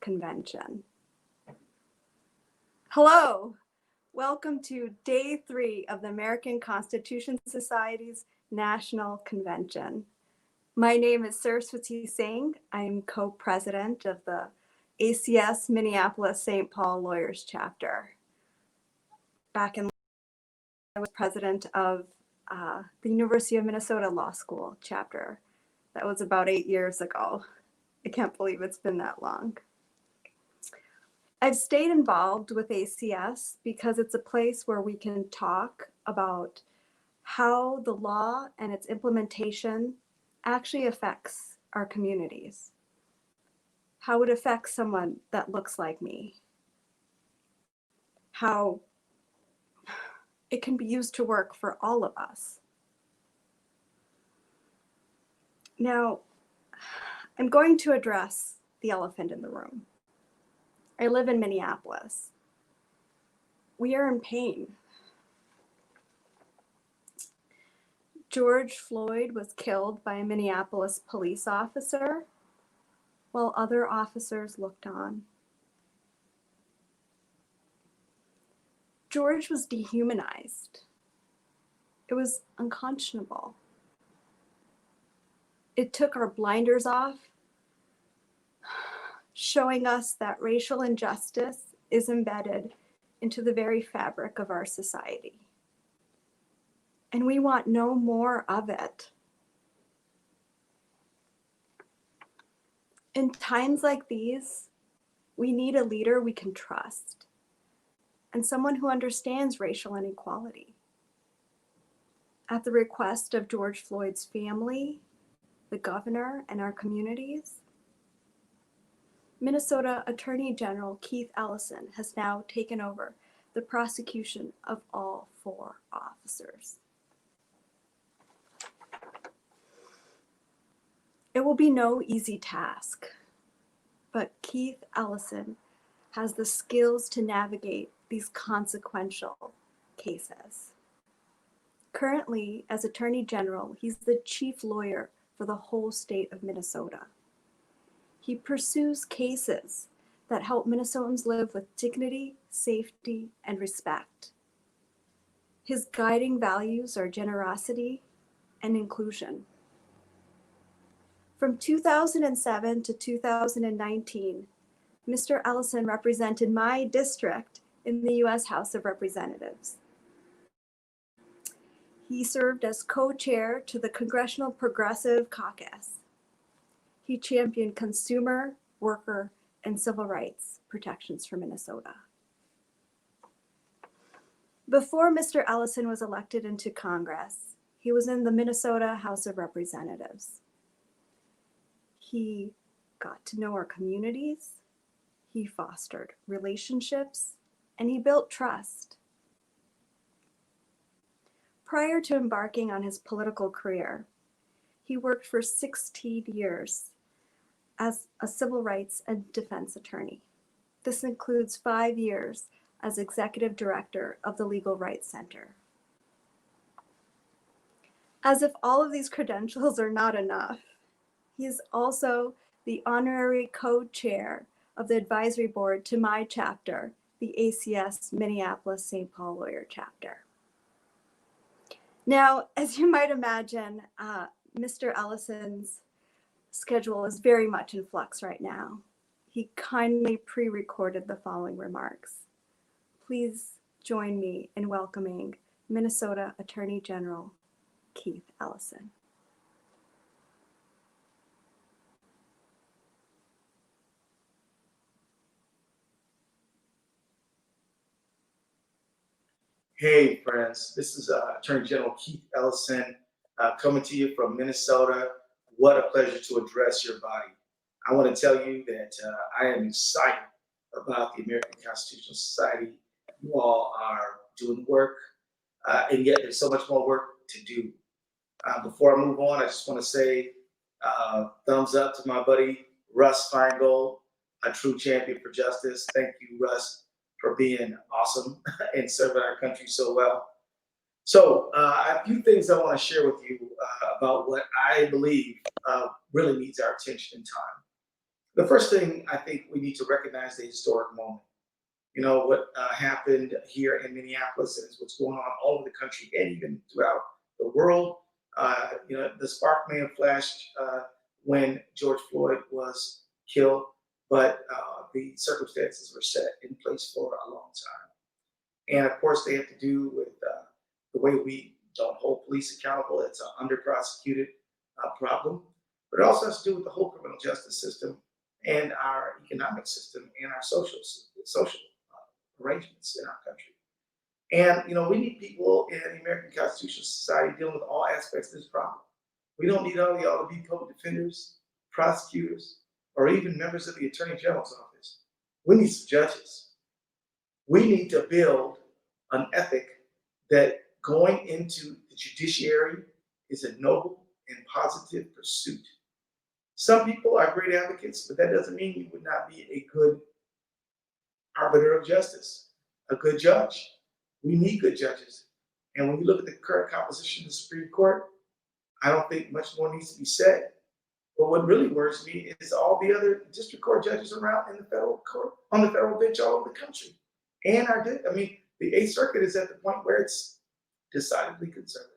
Convention. Hello, welcome to Day 3 of the American Constitution Society's National Convention. My name is Saraswati Singh. I am co-president of the ACS Minneapolis-St. Paul Lawyers Chapter. Back in I was president of the University of Minnesota Law School chapter. That was about 8 years ago. I can't believe it's been that long. I've stayed involved with ACS because it's a place where we can talk about how the law and its implementation actually affects our communities, how it affects someone that looks like me, how it can be used to work for all of us. Now, I'm going to address the elephant in the room. I live in Minneapolis. We are in pain. George Floyd was killed by a Minneapolis police officer while other officers looked on. George was dehumanized. It was unconscionable. It took our blinders off, showing us that racial injustice is embedded into the very fabric of our society. And we want no more of it. In times like these, we need a leader we can trust and someone who understands racial inequality. At the request of George Floyd's family, the governor, and our communities, Minnesota Attorney General Keith Ellison has now taken over the prosecution of all 4 officers. It will be no easy task, but Keith Ellison has the skills to navigate these consequential cases. Currently, as Attorney General, he's the chief lawyer for the whole state of Minnesota. He pursues cases that help Minnesotans live with dignity, safety, and respect. His guiding values are generosity and inclusion. From 2007 to 2019, Mr. Ellison represented my district in the U.S. House of Representatives. He served as co-chair to the Congressional Progressive Caucus. He championed consumer, worker, and civil rights protections for Minnesota. Before Mr. Ellison was elected into Congress, he was in the Minnesota House of Representatives. He got to know our communities, he fostered relationships, and he built trust. Prior to embarking on his political career, he worked for 16 years as a civil rights and defense attorney. This includes 5 years as executive director of the Legal Rights Center. As if all of these credentials are not enough, he is also the honorary co-chair of the advisory board to my chapter, the ACS Minneapolis-St. Paul Lawyer Chapter. Now, as you might imagine, Mr. Ellison's schedule is very much in flux right now. He kindly pre-recorded the following remarks. Please join me in welcoming Minnesota Attorney General Keith Ellison. Hey friends, this is Attorney General Keith Ellison coming to you from Minnesota. What a pleasure to address your body. I want to tell you that I am excited about the American Constitutional Society. You all are doing work, and yet there's so much more work to do. Before I move on, I just want to say thumbs up to my buddy Russ Feingold, a true champion for justice. Thank you, Russ, for being awesome and serving our country so well. So a few things I want to share with you about what I believe really needs our attention and time. The first thing I think we need to recognize the historic moment. You know, what happened here in Minneapolis is what's going on all over the country and even throughout the world. You know, the spark may have flashed when George Floyd was killed, but the circumstances were set in place for a long time. And of course, they have to do with the way we don't hold police accountable. It's an under-prosecuted problem, but it also has to do with the whole criminal justice system and our economic system and our social arrangements in our country. And you know, we need people in the American Constitutional Society dealing with all aspects of this problem. We don't need all y'all to be public defenders, prosecutors, or even members of the Attorney General's office. We need some judges. We need to build an ethic that going into the judiciary is a noble and positive pursuit. Some people are great advocates, but that doesn't mean you would not be a good arbiter of justice, a good judge. We need good judges. And when you look at the current composition of the Supreme Court, I don't think much more needs to be said. But what really worries me is all the other district court judges around in the federal court, on the federal bench all over the country. And the Eighth Circuit is at the point where it's decidedly conservative.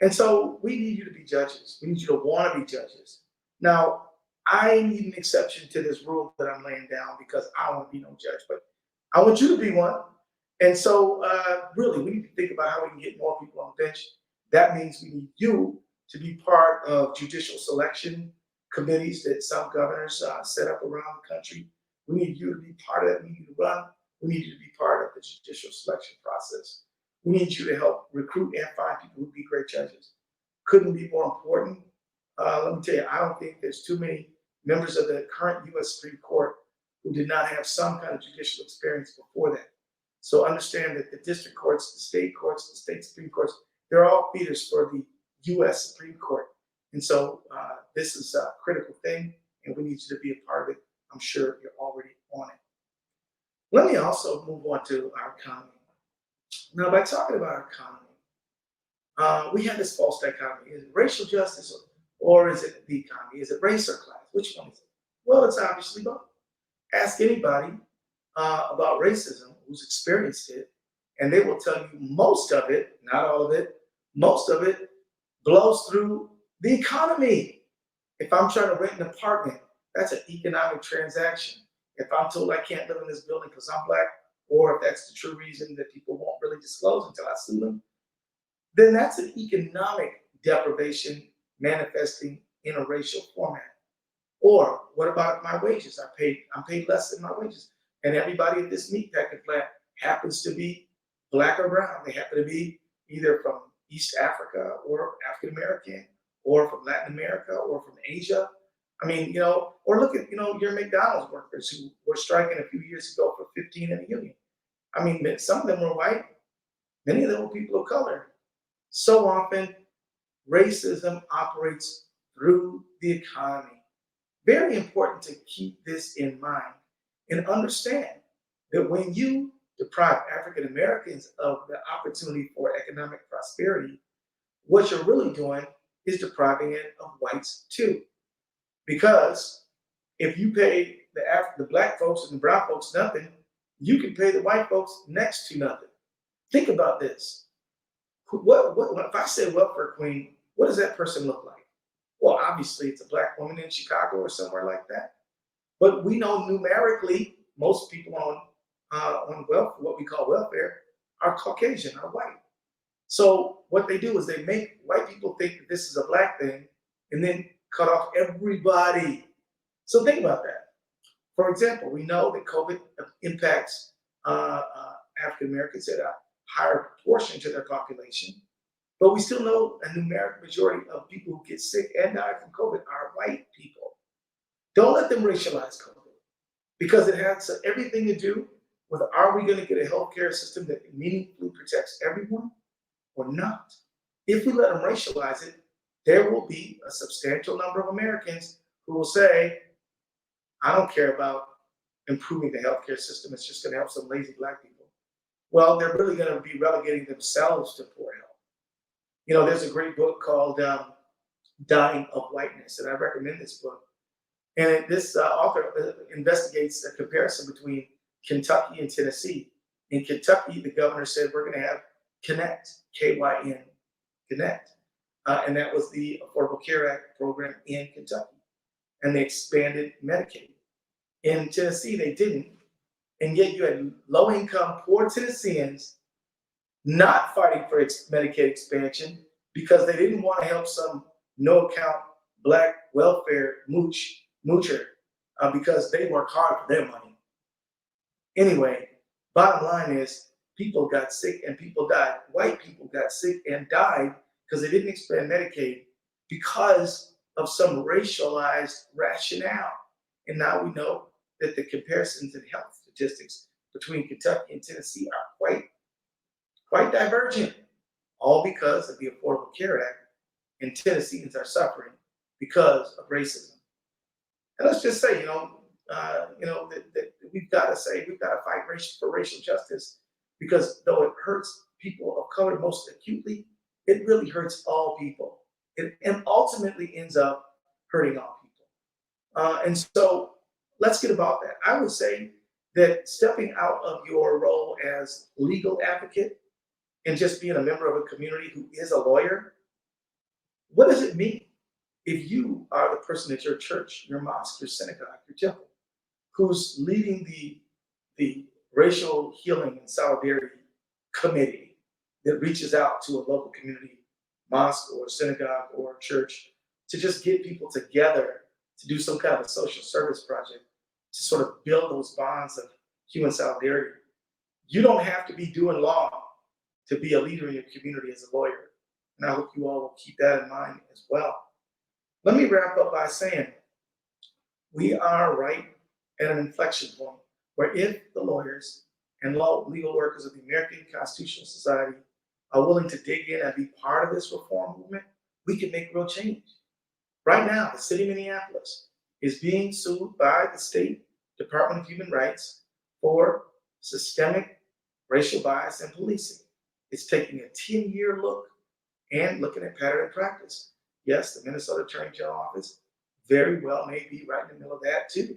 And so we need you to be judges. We need you to want to be judges. Now, I need an exception to this rule that I'm laying down because I don't want to be no judge, but I want you to be one. And so really, we need to think about how we can get more people on the bench. That means we need you to be part of judicial selection committees that some governors set up around the country. We need you to be part of that. We need you to run. We need you to be part of the judicial selection process. We need you to help recruit and find people who would be great judges. Couldn't be more important. Let me tell you, I don't think there's too many members of the current U.S. Supreme Court who did not have some kind of judicial experience before that. So understand that the district courts, the state Supreme Courts, they're all feeders for the U.S. Supreme Court. And so this is a critical thing, and we need you to be a part of it. I'm sure you're already on it. Let me also move on to our economy. Now, by talking about our economy, we have this false dichotomy. Is it racial justice or is it the economy? Is it race or class? Which one is it? Well, it's obviously both. Ask anybody about racism who's experienced it, and they will tell you most of it, not all of it, most of it blows through the economy. If I'm trying to rent an apartment, that's an economic transaction. If I'm told I can't live in this building because I'm Black, or if that's the true reason that people won't really disclose until I sue them, then that's an economic deprivation manifesting in a racial format. Or what about my wages? I'm paid less than my wages. And everybody at this meatpacking plant happens to be Black or brown. They happen to be either from East Africa or African American, or from Latin America, or from Asia. I mean, you know, or look at, you know, your McDonald's workers who were striking a few years ago for 15 in a union. I mean, some of them were white, many of them were people of color. So often, racism operates through the economy. Very important to keep this in mind and understand that when you deprive African Americans of the opportunity for economic prosperity, what you're really doing is depriving it of whites too. Because if you pay the Black folks and the brown folks nothing, you can pay the white folks next to nothing. Think about this. If I say welfare queen, what does that person look like? Well, obviously it's a Black woman in Chicago or somewhere like that. But we know numerically, most people on what we call welfare are Caucasian, are white. So what they do is they make white people think that this is a Black thing and then cut off everybody. So think about that. For example, we know that COVID impacts African Americans at a higher proportion to their population, but we still know a numeric majority of people who get sick and die from COVID are white people. Don't let them racialize COVID, because it has everything to do with, are we going to get a healthcare system that meaningfully protects everyone or not? If we let them racialize it, there will be a substantial number of Americans who will say, I don't care about improving the healthcare system. It's just going to help some lazy Black people. Well, they're really going to be relegating themselves to poor health. You know, there's a great book called Dying of Whiteness, and I recommend this book. And this author investigates a comparison between Kentucky and Tennessee. In Kentucky, the governor said, we're going to have Connect, K-Y-N, Connect. And that was the Affordable Care Act program in Kentucky. And they expanded Medicaid. In Tennessee, they didn't. And yet you had low-income, poor Tennesseans not fighting for Medicaid expansion because they didn't want to help some no-account Black welfare moocher because they work hard for their money. Anyway, bottom line is people got sick and people died. White people got sick and died because they didn't expand Medicaid because of some racialized rationale. And now we know that the comparisons in health statistics between Kentucky and Tennessee are quite divergent, all because of the Affordable Care Act, and Tennesseans are suffering because of racism. And let's just say, that we've got to fight for racial justice, because though it hurts people of color most acutely, it really hurts all people. It ultimately ends up hurting all people. And so let's get about that. I would say that stepping out of your role as legal advocate and just being a member of a community who is a lawyer, what does it mean if you are the person at your church, your mosque, your synagogue, your temple, who's leading the racial healing and solidarity committee that reaches out to a local community, mosque or synagogue or church, to just get people together to do some kind of a social service project to sort of build those bonds of human solidarity? You don't have to be doing law to be a leader in your community as a lawyer. And I hope you all will keep that in mind as well. Let me wrap up by saying we are right at an inflection point where if the lawyers and legal workers of the American Constitutional Society are willing to dig in and be part of this reform movement, we can make real change. Right now, the city of Minneapolis is being sued by the State Department of Human Rights for systemic racial bias in policing. It's taking a 10-year look and looking at pattern and practice. Yes, the Minnesota Attorney General Office very well may be right in the middle of that too.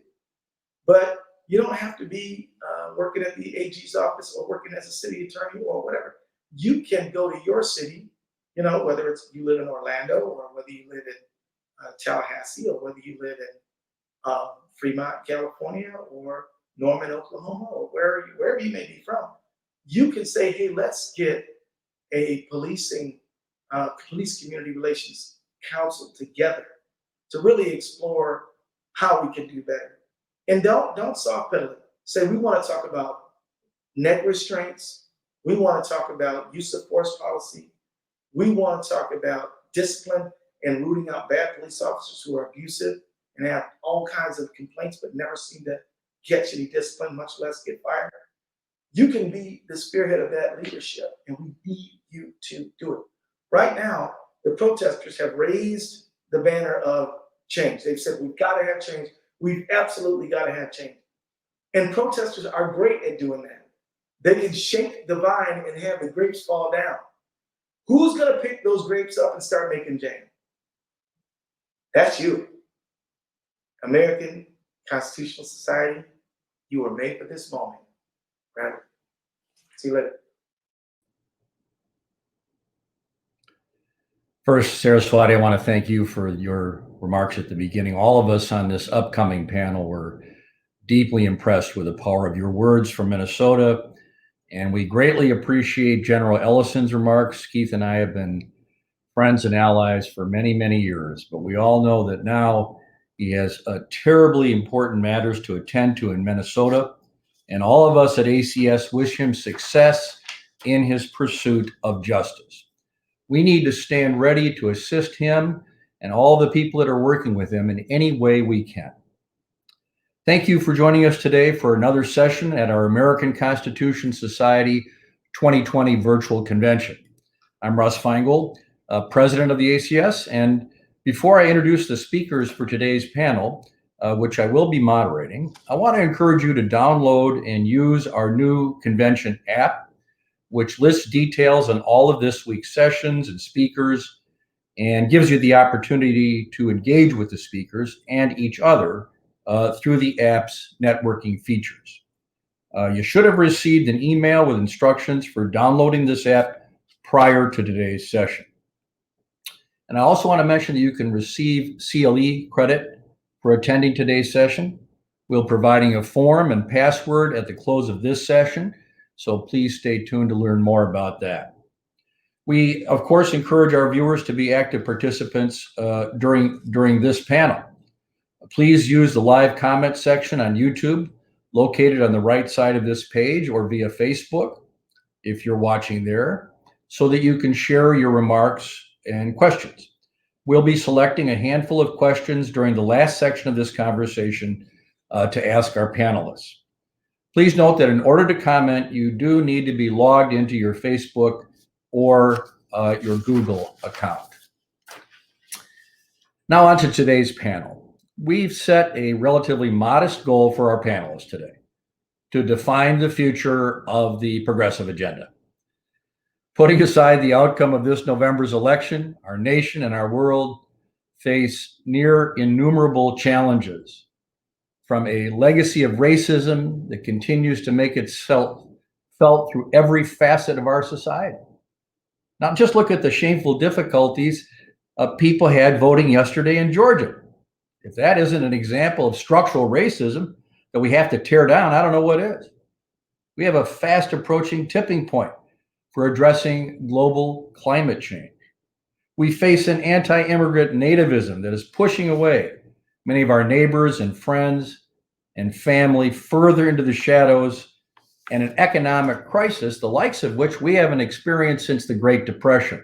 But you don't have to be working at the AG's office or working as a city attorney or whatever. You can go to your city, whether it's you live in Orlando or whether you live in Tallahassee or whether you live in Fremont, California, or Norman, Oklahoma, or wherever you may be from. You can say, hey, let's get a police community relations council together to really explore how we can do better. And don't soft pedal it. Say we want to talk about neck restraints. We want to talk about use of force policy. We want to talk about discipline and rooting out bad police officers who are abusive and have all kinds of complaints but never seem to catch any discipline, much less get fired. You can be the spearhead of that leadership, and we need you to do it. Right now, the protesters have raised the banner of change. They've said, we've got to have change. We've absolutely got to have change. And protesters are great at doing that. They can shake the vine and have the grapes fall down. Who's going to pick those grapes up and start making jam? That's you. American Constitutional Society, you were made for this moment. Right? See you later. First, Saraswati, I want to thank you for your remarks at the beginning. All of us on this upcoming panel were deeply impressed with the power of your words from Minnesota, and we greatly appreciate General Ellison's remarks. Keith and I have been friends and allies for many, many years, but we all know that now he has terribly important matters to attend to in Minnesota, and all of us at ACS wish him success in his pursuit of justice. We need to stand ready to assist him and all the people that are working with him in any way we can. Thank you for joining us today for another session at our American Constitution Society 2020 Virtual Convention. I'm Russ Feingold, President of the ACS, and before I introduce the speakers for today's panel, which I will be moderating, I want to encourage you to download and use our new convention app, which lists details on all of this week's sessions and speakers, and gives you the opportunity to engage with the speakers and each other through the app's networking features. You should have received an email with instructions for downloading this app prior to today's session. And I also want to mention that you can receive CLE credit for attending today's session. We'll be providing a form and password at the close of this session, so please stay tuned to learn more about that. We, of course, encourage our viewers to be active participants during this panel. Please use the live comment section on YouTube, located on the right side of this page, or via Facebook, if you're watching there, so that you can share your remarks and questions. We'll be selecting a handful of questions during the last section of this conversation to ask our panelists. Please note that in order to comment, you do need to be logged into your Facebook or your Google account. Now on to today's panel. We've set a relatively modest goal for our panelists today: to define the future of the progressive agenda. Putting aside the outcome of this November's election, our nation and our world face near innumerable challenges, from a legacy of racism that continues to make itself felt through every facet of our society. Now, just look at the shameful difficulties people had voting yesterday in Georgia. If that isn't an example of structural racism that we have to tear down, I don't know what is. We have a fast approaching tipping point for addressing global climate change. We face an anti-immigrant nativism that is pushing away many of our neighbors and friends and family further into the shadows, and an economic crisis, the likes of which we haven't experienced since the Great Depression.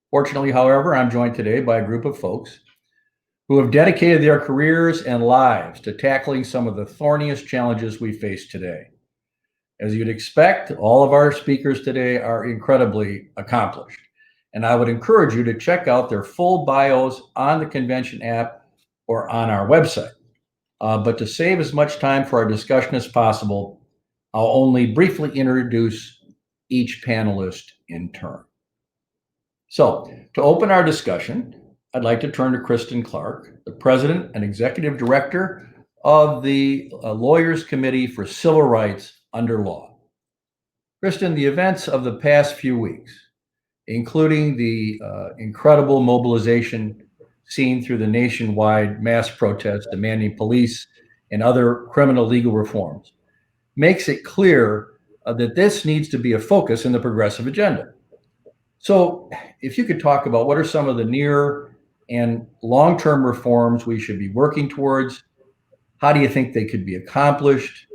Fortunately, however, I'm joined today by a group of folks who have dedicated their careers and lives to tackling some of the thorniest challenges we face today. As you'd expect, all of our speakers today are incredibly accomplished, and I would encourage you to check out their full bios on the convention app or on our website. But to save as much time for our discussion as possible, I'll only briefly introduce each panelist in turn. So, to open our discussion, I'd like to turn to Kristen Clark, the President and Executive Director of the Lawyers Committee for Civil Rights under Law. Kristen, the events of the past few weeks, including the incredible mobilization seen through the nationwide mass protests demanding police and other criminal legal reforms, makes it clear that this needs to be a focus in the progressive agenda. So if you could talk about what are some of the near and long-term reforms we should be working towards, how do you think they could be accomplished,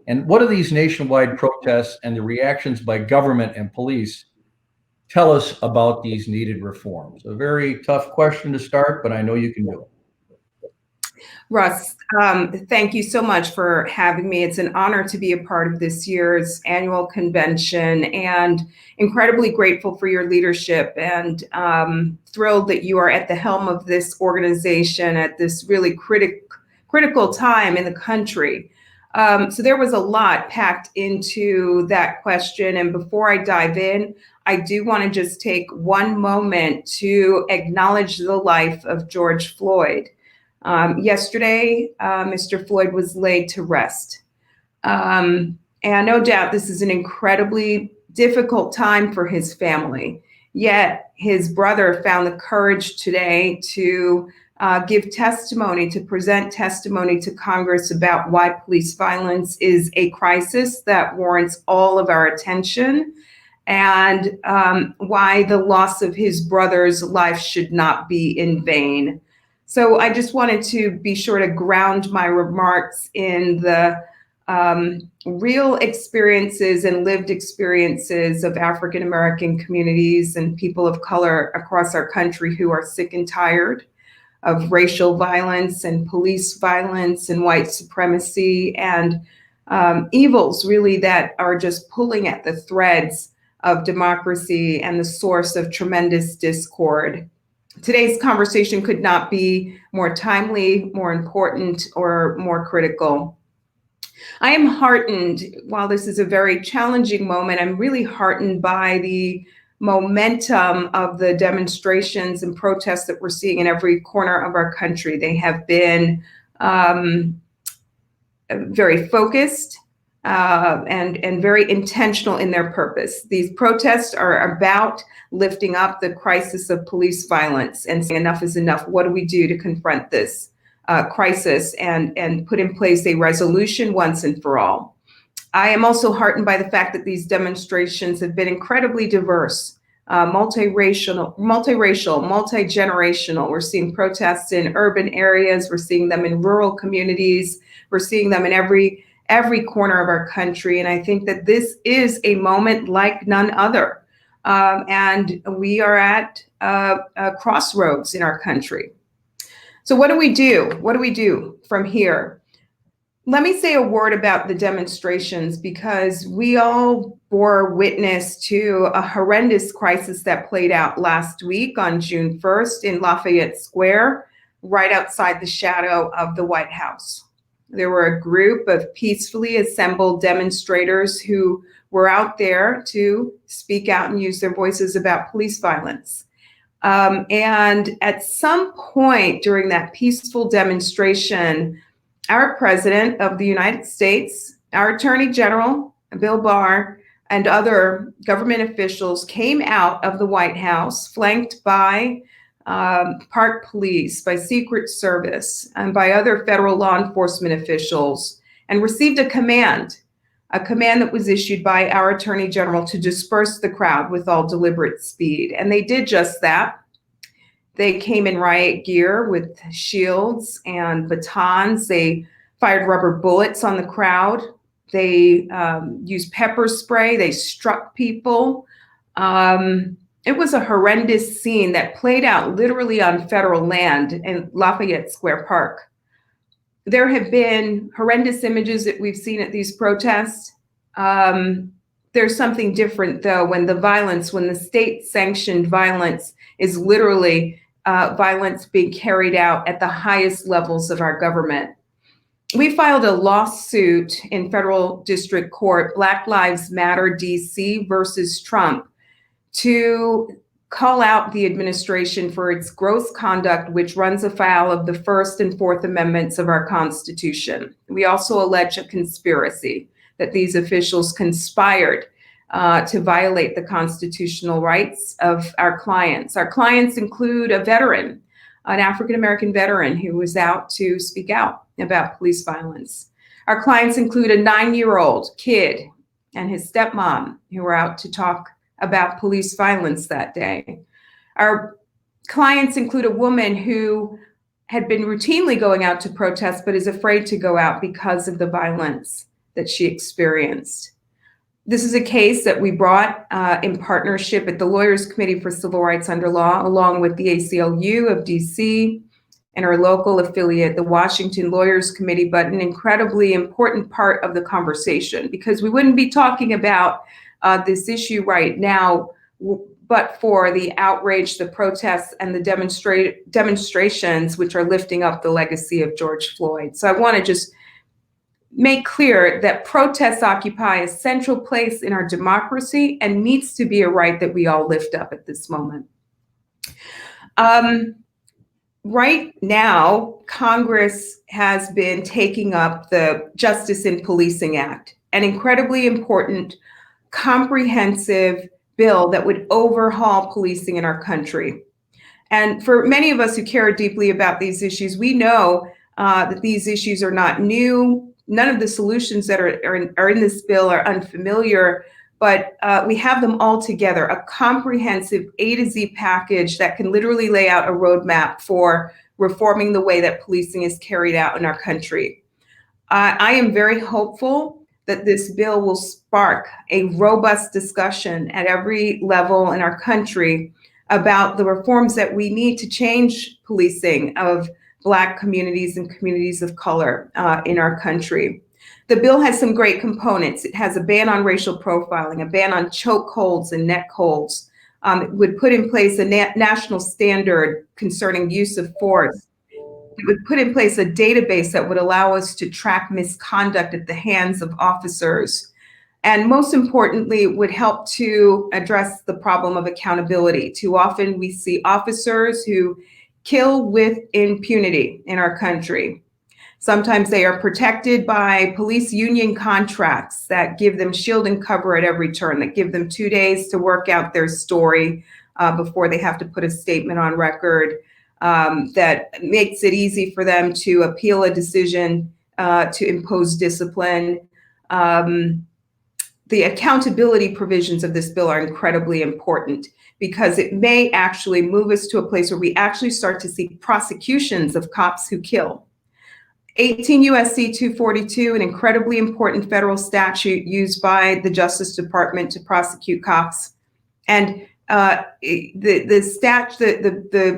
and what do these nationwide protests and the reactions by government and police tell us about these needed reforms? A very tough question to start, but I know you can do it. Russ, thank you so much for having me. It's an honor to be a part of this year's annual convention, and incredibly grateful for your leadership, and thrilled that you are at the helm of this organization at this really critical time in the country. So there was a lot packed into that question. And before I dive in, I do want to just take one moment to acknowledge the life of George Floyd. Yesterday, Mr. Floyd was laid to rest. And no doubt this is an incredibly difficult time for his family. Yet his brother found the courage today to give testimony, to present testimony to Congress about why police violence is a crisis that warrants all of our attention, and why the loss of his brother's life should not be in vain. So I just wanted to be sure to ground my remarks in the real experiences and lived experiences of African American communities and people of color across our country who are sick and tired of racial violence and police violence and white supremacy and evils really that are just pulling at the threads of democracy and the source of tremendous discord. Today's conversation could not be more timely, more important, or more critical. I am heartened, while this is a very challenging moment, I'm really heartened by the momentum of the demonstrations and protests that we're seeing in every corner of our country. They have been very focused and very intentional in their purpose. These protests are about lifting up the crisis of police violence and saying enough is enough. What do we do to confront this crisis and put in place a resolution once and for all? I am also heartened by the fact that these demonstrations have been incredibly diverse, multiracial, multi-generational. We're seeing protests in urban areas. We're seeing them in rural communities. We're seeing them in every corner of our country. And I think that this is a moment like none other. And we are at a crossroads in our country. So what do we do? What do we do from here? Let me say a word about the demonstrations, because we all bore witness to a horrendous crisis that played out last week on June 1st in Lafayette Square, right outside the shadow of the White House. There were a group of peacefully assembled demonstrators who were out there to speak out and use their voices about police violence. And at some point during that peaceful demonstration, our President of the United States, our Attorney General, Bill Barr, and other government officials came out of the White House, flanked by Park Police, by Secret Service, and by other federal law enforcement officials, and received a command that was issued by our Attorney General to disperse the crowd with all deliberate speed. And they did just that. They came in riot gear with shields and batons. They fired rubber bullets on the crowd. They used pepper spray. They struck people. It was a horrendous scene that played out literally on federal land in Lafayette Square Park. There have been horrendous images that we've seen at these protests. There's something different, though, when the state-sanctioned violence is literally violence being carried out at the highest levels of our government. We filed a lawsuit in federal district court, Black Lives Matter DC versus Trump, to call out the administration for its gross conduct, which runs afoul of the First and Fourth Amendments of our Constitution. We also allege a conspiracy, that these officials conspired to violate the constitutional rights of our clients. Our clients include a veteran, an African-American veteran who was out to speak out about police violence. Our clients include a 9-year-old kid and his stepmom who were out to talk about police violence that day. Our clients include a woman who had been routinely going out to protest, but is afraid to go out because of the violence that she experienced. This is a case that we brought in partnership at the Lawyers Committee for Civil Rights Under Law, along with the ACLU of DC and our local affiliate, the Washington Lawyers Committee, but an incredibly important part of the conversation, because we wouldn't be talking about this issue right now, but for the outrage, the protests, and the demonstrations, which are lifting up the legacy of George Floyd. So I want to just make clear that protests occupy a central place in our democracy and needs to be a right that we all lift up at this moment. Right now, Congress has been taking up the Justice in Policing Act, an incredibly important, comprehensive bill that would overhaul policing in our country. And for many of us who care deeply about these issues, we know that these issues are not new. None of the solutions that are in this bill are unfamiliar, but we have them all together, a comprehensive A to Z package that can literally lay out a roadmap for reforming the way that policing is carried out in our country. I am very hopeful that this bill will spark a robust discussion at every level in our country about the reforms that we need to change policing of Black communities and communities of color in our country. The bill has some great components. It has a ban on racial profiling, a ban on chokeholds and neck holds. It would put in place a national standard concerning use of force. It would put in place a database that would allow us to track misconduct at the hands of officers. and most importantly, would help to address the problem of accountability. Too often we see officers who kill with impunity in our country. Sometimes they are protected by police union contracts that give them shield and cover at every turn, that give them 2 days to work out their story before they have to put a statement on record, that makes it easy for them to appeal a decision to impose discipline. The accountability provisions of this bill are incredibly important because it may actually move us to a place where we actually start to see prosecutions of cops who kill. 18 U.S.C. 242, an incredibly important federal statute used by the Justice Department to prosecute cops. And the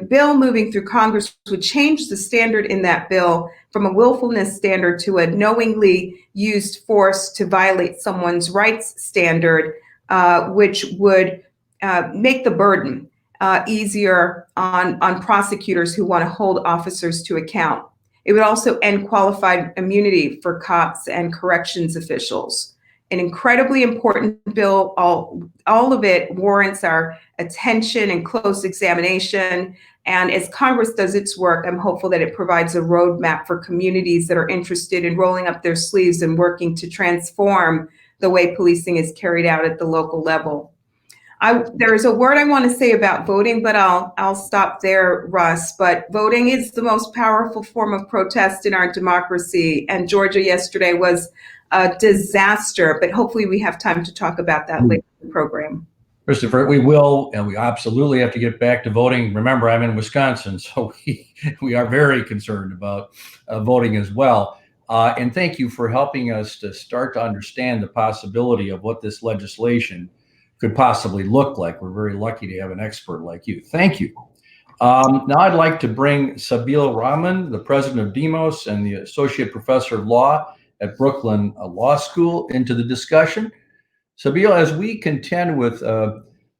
bill moving through Congress would change the standard in that bill from a willfulness standard to a knowingly used force to violate someone's rights standard, which would make the burden easier on prosecutors who want to hold officers to account. It would also end qualified immunity for cops and corrections officials. An incredibly important bill. All of it warrants our attention and close examination. And as Congress does its work, I'm hopeful that it provides a roadmap for communities that are interested in rolling up their sleeves and working to transform the way policing is carried out at the local level. There is a word I want to say about voting, but I'll stop there, Russ. But voting is the most powerful form of protest in our democracy. And Georgia yesterday was a disaster, but hopefully we have time to talk about that later in the program. Christopher, we will, and we absolutely have to get back to voting. Remember, I'm in Wisconsin, so we are very concerned about voting as well. And thank you for helping us to start to understand the possibility of what this legislation could possibly look like. We're very lucky to have an expert like you. Thank you. Now I'd like to bring Sabeel Rahman, the president of Demos and the associate professor of law at Brooklyn Law School, into the discussion. Sabeel, as we contend with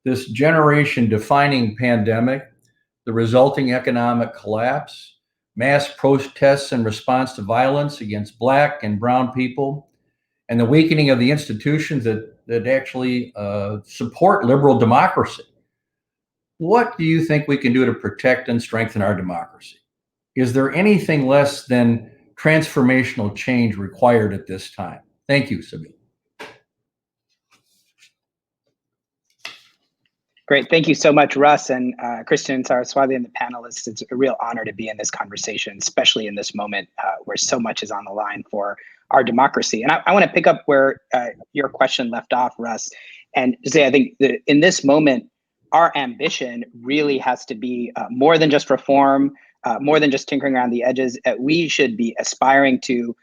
this generation-defining pandemic, the resulting economic collapse, mass protests in response to violence against Black and brown people, and the weakening of the institutions that actually support liberal democracy, what do you think we can do to protect and strengthen our democracy? Is there anything less than transformational change required at this time? Thank you, Sabeel. Great. Thank you so much, Russ and Christian and Saraswati and the panelists. It's a real honor to be in this conversation, especially in this moment where so much is on the line for our democracy. And I want to pick up where your question left off, Russ, and say I think that in this moment, our ambition really has to be more than just reform, more than just tinkering around the edges. We should be aspiring to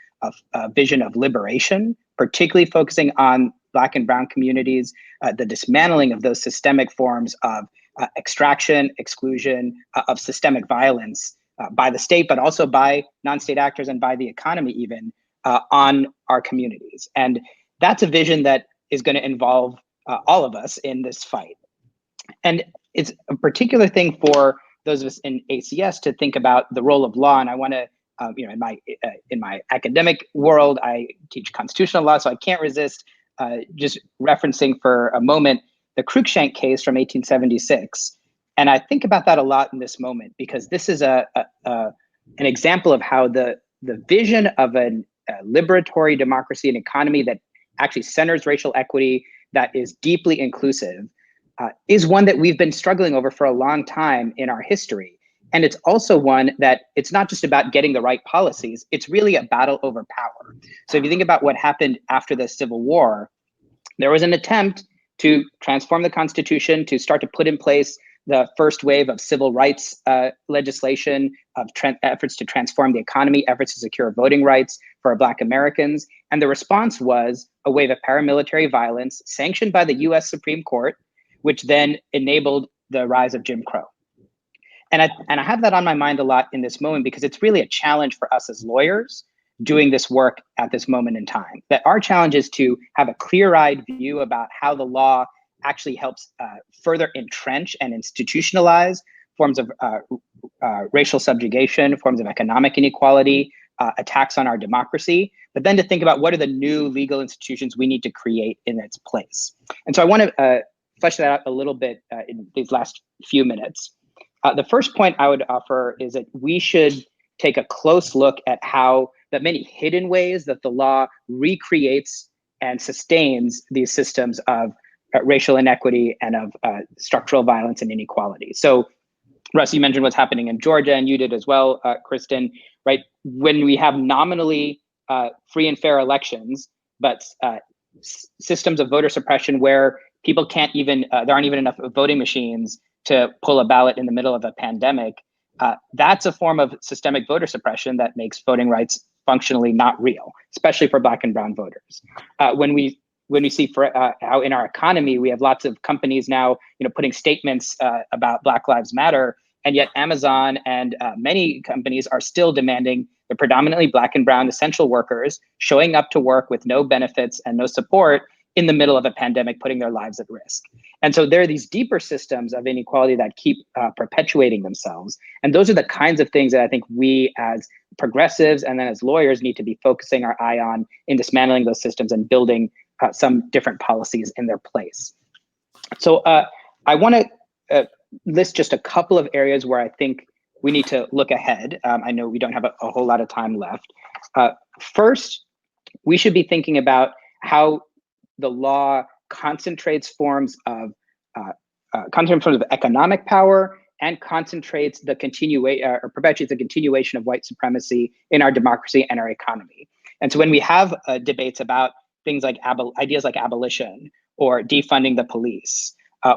a vision of liberation, particularly focusing on Black and brown communities, the dismantling of those systemic forms of extraction, exclusion, of systemic violence by the state, but also by non-state actors and by the economy even on our communities. And that's a vision that is going to involve all of us in this fight. And it's a particular thing for those of us in ACS to think about the role of law. And I want to, in my academic world, I teach constitutional law, so I can't resist just referencing for a moment the Cruikshank case from 1876. And I think about that a lot in this moment, because this is an example of how the vision of a liberatory democracy and economy that actually centers racial equity, that is deeply inclusive, is one that we've been struggling over for a long time in our history. And it's also one that it's not just about getting the right policies, it's really a battle over power. So if you think about what happened after the Civil War, there was an attempt to transform the Constitution, to start to put in place the first wave of civil rights legislation, of efforts to transform the economy, efforts to secure voting rights for Black Americans. And the response was a wave of paramilitary violence sanctioned by the US Supreme Court, which then enabled the rise of Jim Crow. And I have that on my mind a lot in this moment, because it's really a challenge for us as lawyers doing this work at this moment in time. That our challenge is to have a clear-eyed view about how the law actually helps further entrench and institutionalize forms of racial subjugation, forms of economic inequality, attacks on our democracy, but then to think about what are the new legal institutions we need to create in its place. And so I want to flesh that out a little bit in these last few minutes. The first point I would offer is that we should take a close look at how the many hidden ways that the law recreates and sustains these systems of racial inequity and of structural violence and inequality. So Russ, you mentioned what's happening in Georgia, and you did as well, Kristen, right? When we have nominally free and fair elections, but systems of voter suppression where people can't even, there aren't even enough voting machines to pull a ballot in the middle of a pandemic, that's a form of systemic voter suppression that makes voting rights functionally not real, especially for Black and brown voters. When we see how in our economy we have lots of companies now, putting statements about Black Lives Matter, and yet Amazon and many companies are still demanding the predominantly Black and brown essential workers showing up to work with no benefits and no support in the middle of a pandemic, putting their lives at risk. And so there are these deeper systems of inequality that keep perpetuating themselves. And those are the kinds of things that I think we as progressives and then as lawyers need to be focusing our eye on in dismantling those systems and building some different policies in their place. So I want to list just a couple of areas where I think we need to look ahead. I know we don't have a whole lot of time left. First, we should be thinking about how the law concentrates forms of economic power and concentrates the or perpetuates the continuation of white supremacy in our democracy and our economy. And so when we have debates about things like ideas like abolition or defunding the police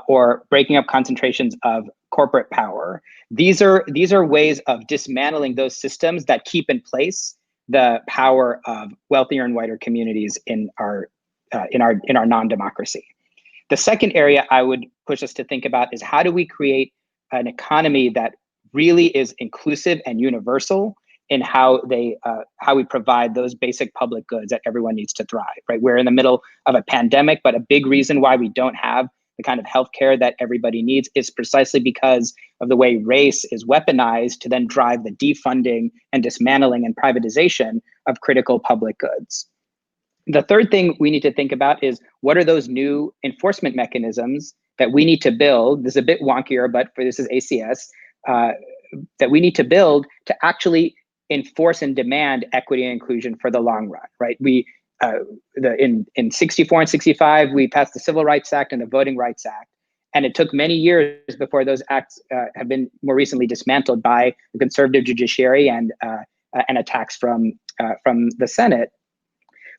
or breaking up concentrations of corporate power, these are ways of dismantling those systems that keep in place the power of wealthier and whiter communities in our non-democracy. The second area I would push us to think about is how do we create an economy that really is inclusive and universal in how we provide those basic public goods that everyone needs to thrive, right? We're in the middle of a pandemic, but a big reason why we don't have the kind of healthcare that everybody needs is precisely because of the way race is weaponized to then drive the defunding and dismantling and privatization of critical public goods. The third thing we need to think about is what are those new enforcement mechanisms that we need to build? This is a bit wonkier, but this is ACS, that we need to build to actually enforce and demand equity and inclusion for the long run, right? In 64 and 65, we passed the Civil Rights Act and the Voting Rights Act. And it took many years before those acts have been more recently dismantled by the conservative judiciary and attacks from the Senate.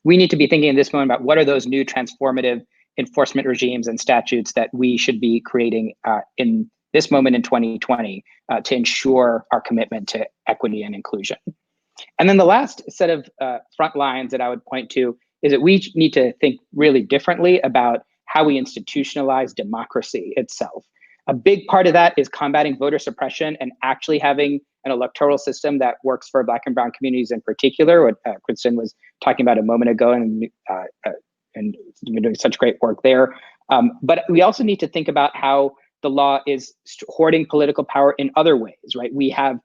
We need to be thinking in this moment about what are those new transformative enforcement regimes and statutes that we should be creating in this moment in 2020 to ensure our commitment to equity and inclusion. And then the last set of front lines that I would point to is that we need to think really differently about how we institutionalize democracy itself. A big part of that is combating voter suppression and actually having an electoral system that works for Black and brown communities in particular, what Kristen was talking about a moment ago, and you've been doing such great work there. But we also need to think about how the law is hoarding political power in other ways, right? We have,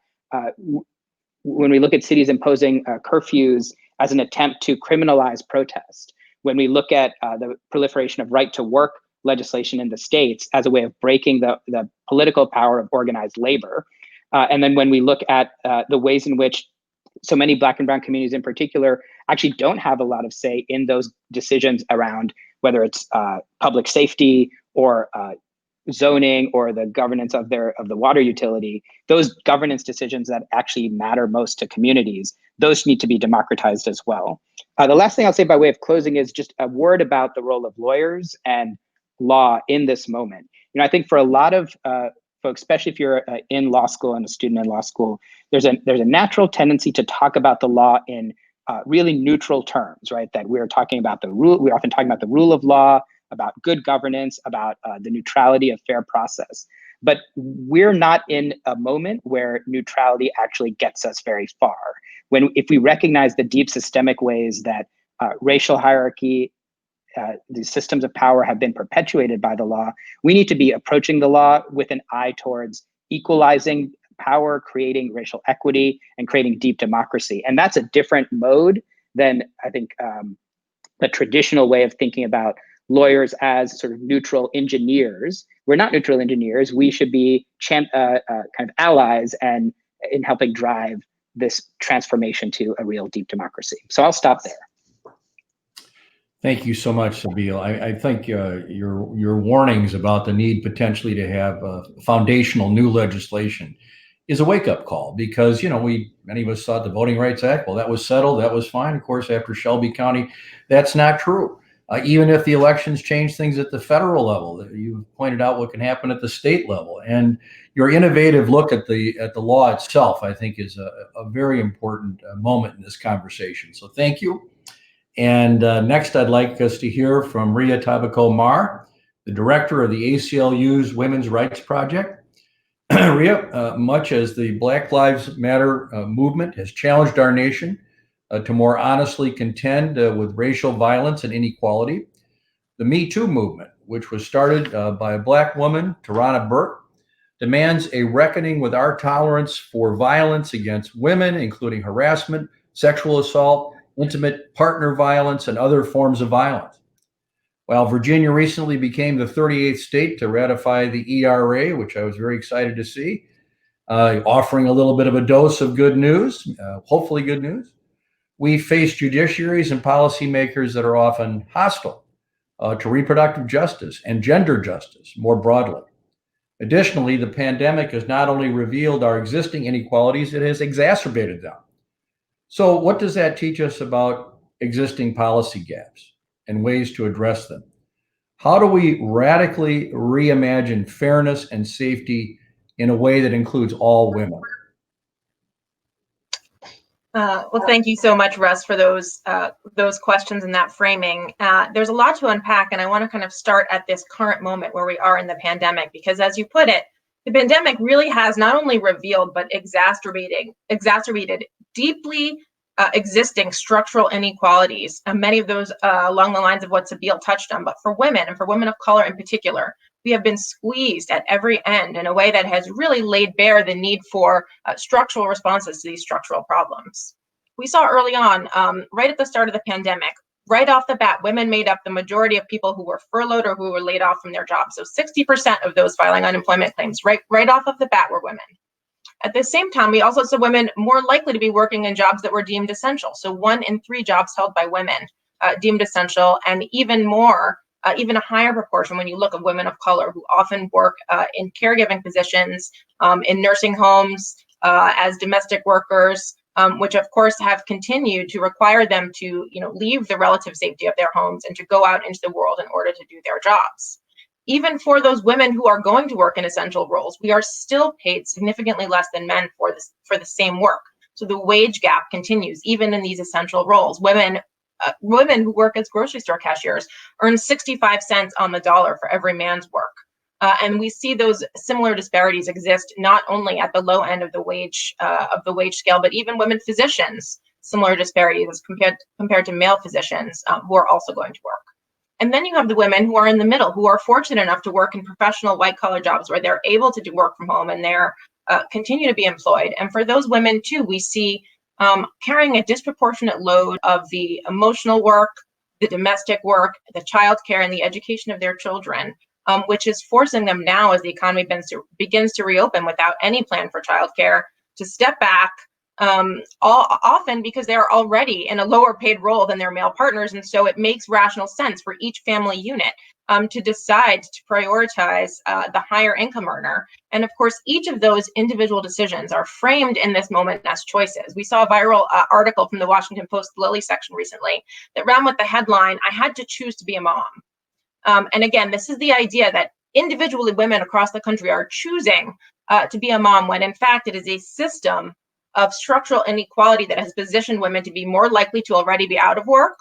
when we look at cities imposing curfews as an attempt to criminalize protest, when we look at the proliferation of right to work legislation in the states as a way of breaking the political power of organized labor. And then when we look at the ways in which so many Black and brown communities in particular actually don't have a lot of say in those decisions around whether it's public safety or zoning or the governance of the water utility, those governance decisions that actually matter most to communities, those need to be democratized as well. The last thing I'll say by way of closing is just a word about the role of lawyers and law in this moment. I think for a lot of folks, especially if you're in law school and a student in law school, there's a natural tendency to talk about the law in really neutral terms, right? That we're talking about the rule, we're often talking about the rule of law, about good governance, about the neutrality of fair process. But we're not in a moment where neutrality actually gets us very far. If we recognize the deep systemic ways that racial hierarchy, these systems of power have been perpetuated by the law, we need to be approaching the law with an eye towards equalizing power, creating racial equity, and creating deep democracy. And that's a different mode than I think the traditional way of thinking about lawyers as sort of neutral engineers. We're not neutral engineers. We should be kind of allies and in helping drive this transformation to a real deep democracy. So I'll stop there. Thank you so much, Sabeel. I think your warnings about the need potentially to have foundational new legislation is a wake-up call, because many of us thought the Voting Rights Act, well, that was settled, that was fine. Of course, after Shelby County, that's not true. Even if the elections change things at the federal level, you pointed out what can happen at the state level. And your innovative look at the law itself, I think, is a very important moment in this conversation. So thank you. And next, I'd like us to hear from Ria Tabako-Mar, the director of the ACLU's Women's Rights Project. Ria, much as the Black Lives Matter movement has challenged our nation to more honestly contend with racial violence and inequality, the Me Too movement, which was started by a Black woman, Tarana Burke, demands a reckoning with our tolerance for violence against women, including harassment, sexual assault, intimate partner violence, and other forms of violence. While Virginia recently became the 38th state to ratify the ERA, which I was very excited to see, offering a little bit of a dose of good news, hopefully good news, we face judiciaries and policymakers that are often hostile to reproductive justice and gender justice more broadly. Additionally, the pandemic has not only revealed our existing inequalities, it has exacerbated them. So what does that teach us about existing policy gaps and ways to address them? How do we radically reimagine fairness and safety in a way that includes all women? Well, thank you so much, Russ, for those questions and that framing. There's a lot to unpack, and I want to kind of start at this current moment where we are in the pandemic, because as you put it, the pandemic really has not only revealed but exacerbated deeply existing structural inequalities, and many of those along the lines of what Sabeel touched on. But for women, and for women of color in particular, we have been squeezed at every end in a way that has really laid bare the need for structural responses to these structural problems. We saw early on, right at the start of the pandemic, right off the bat, women made up the majority of people who were furloughed or who were laid off from their jobs. So 60% of those filing unemployment claims right off of the bat were women. At the same time, we also saw women more likely to be working in jobs that were deemed essential. So 1 in 3 jobs held by women deemed essential, and even a higher proportion when you look at women of color who often work in caregiving positions, in nursing homes, as domestic workers, which of course have continued to require them to leave the relative safety of their homes and to go out into the world in order to do their jobs. Even for those women who are going to work in essential roles, we are still paid significantly less than men for the same work. So the wage gap continues even in these essential roles. Women who work as grocery store cashiers earn 65 cents on the dollar for every man's work. And we see those similar disparities exist not only at the low end of the wage scale, but even women physicians, similar disparities compared to male physicians who are also going to work. And then you have the women who are in the middle, who are fortunate enough to work in professional white-collar jobs where they're able to do work from home and they're continue to be employed. And for those women too, we see carrying a disproportionate load of the emotional work, the domestic work, the childcare, and the education of their children, which is forcing them now, as the economy begins to reopen without any plan for childcare, to step back, often because they're already in a lower paid role than their male partners. And so it makes rational sense for each family unit to decide to prioritize the higher income earner. And of course, each of those individual decisions are framed in this moment as choices. We saw a viral article from the Washington Post Lilly section recently that ran with the headline, "I had to choose to be a mom." And again, this is the idea that individually women across the country are choosing to be a mom, when in fact it is a system of structural inequality that has positioned women to be more likely to already be out of work,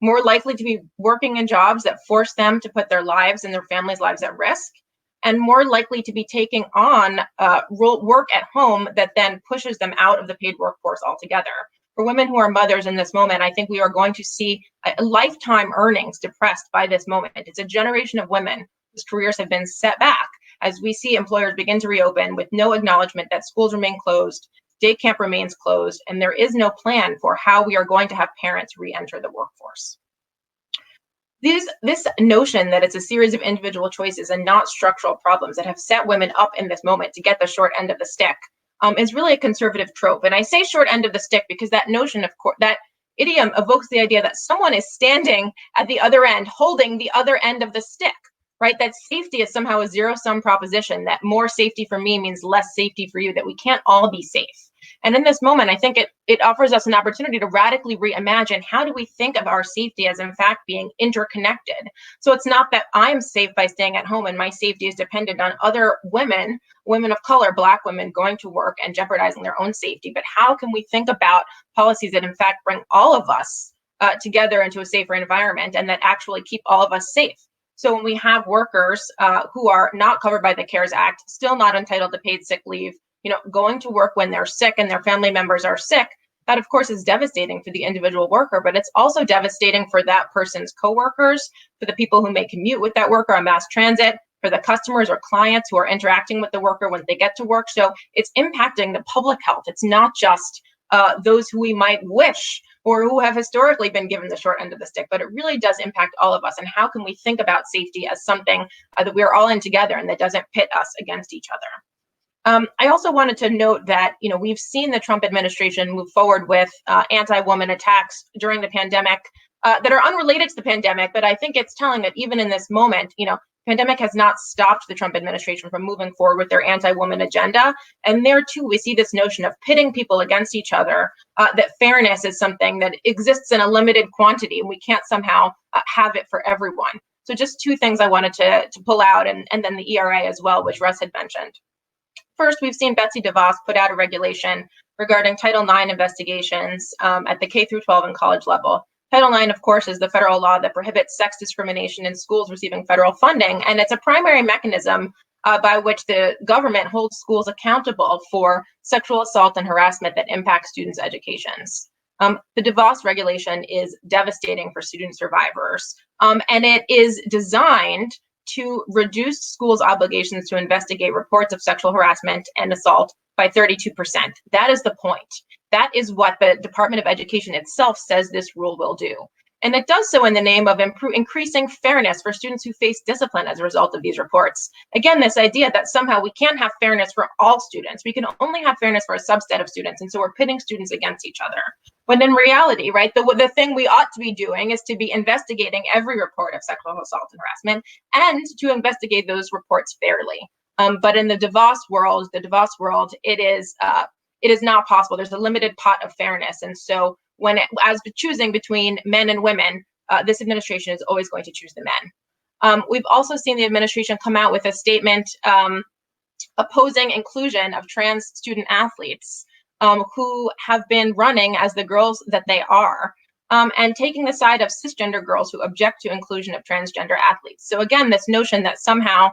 more likely to be working in jobs that force them to put their lives and their families' lives at risk, and more likely to be taking on work at home that then pushes them out of the paid workforce altogether. For women who are mothers in this moment, I think we are going to see lifetime earnings depressed by this moment. It's a generation of women whose careers have been set back as we see employers begin to reopen with no acknowledgement that schools remain closed, day camp remains closed, and there is no plan for how we are going to have parents re-enter the workforce. This notion that it's a series of individual choices and not structural problems that have set women up in this moment to get the short end of the stick is really a conservative trope. And I say short end of the stick because that notion, of course, that idiom evokes the idea that someone is standing at the other end, holding the other end of the stick, right? That safety is somehow a zero-sum proposition, that more safety for me means less safety for you, that we can't all be safe. And in this moment, I think it offers us an opportunity to radically reimagine how do we think of our safety as in fact being interconnected. So it's not that I'm safe by staying at home and my safety is dependent on other women of color, Black women going to work and jeopardizing their own safety, but how can we think about policies that in fact bring all of us together into a safer environment and that actually keep all of us safe? So when we have workers who are not covered by the CARES Act, still not entitled to paid sick leave, going to work when they're sick and their family members are sick, that of course is devastating for the individual worker, but it's also devastating for that person's coworkers, for the people who may commute with that worker on mass transit, for the customers or clients who are interacting with the worker when they get to work. So it's impacting the public health. It's not just those who we might wish or who have historically been given the short end of the stick, but it really does impact all of us. And how can we think about safety as something that we're all in together and that doesn't pit us against each other? I also wanted to note that, we've seen the Trump administration move forward with anti-woman attacks during the pandemic that are unrelated to the pandemic, but I think it's telling that even in this moment, pandemic has not stopped the Trump administration from moving forward with their anti-woman agenda. And there too, we see this notion of pitting people against each other, that fairness is something that exists in a limited quantity and we can't somehow have it for everyone. So just two things I wanted to pull out, and then the ERA as well, which Russ had mentioned. First, we've seen Betsy DeVos put out a regulation regarding Title IX investigations at the K through 12 and college level. Title IX, of course, is the federal law that prohibits sex discrimination in schools receiving federal funding, and it's a primary mechanism by which the government holds schools accountable for sexual assault and harassment that impact students' educations. The DeVos regulation is devastating for student survivors, and it is designed to reduce schools' obligations to investigate reports of sexual harassment and assault by 32%. That is the point. That is what the Department of Education itself says this rule will do. And it does so in the name of increasing fairness for students who face discipline as a result of these reports. Again, this idea that somehow we can't have fairness for all students. We can only have fairness for a subset of students. And so we're pitting students against each other. When in reality, right, the thing we ought to be doing is to be investigating every report of sexual assault and harassment and to investigate those reports fairly. But in the DeVos world, it is not possible. There's a limited pot of fairness. And so as choosing between men and women, this administration is always going to choose the men. We've also seen the administration come out with a statement opposing inclusion of trans student athletes who have been running as the girls that they are, and taking the side of cisgender girls who object to inclusion of transgender athletes. So again, this notion that somehow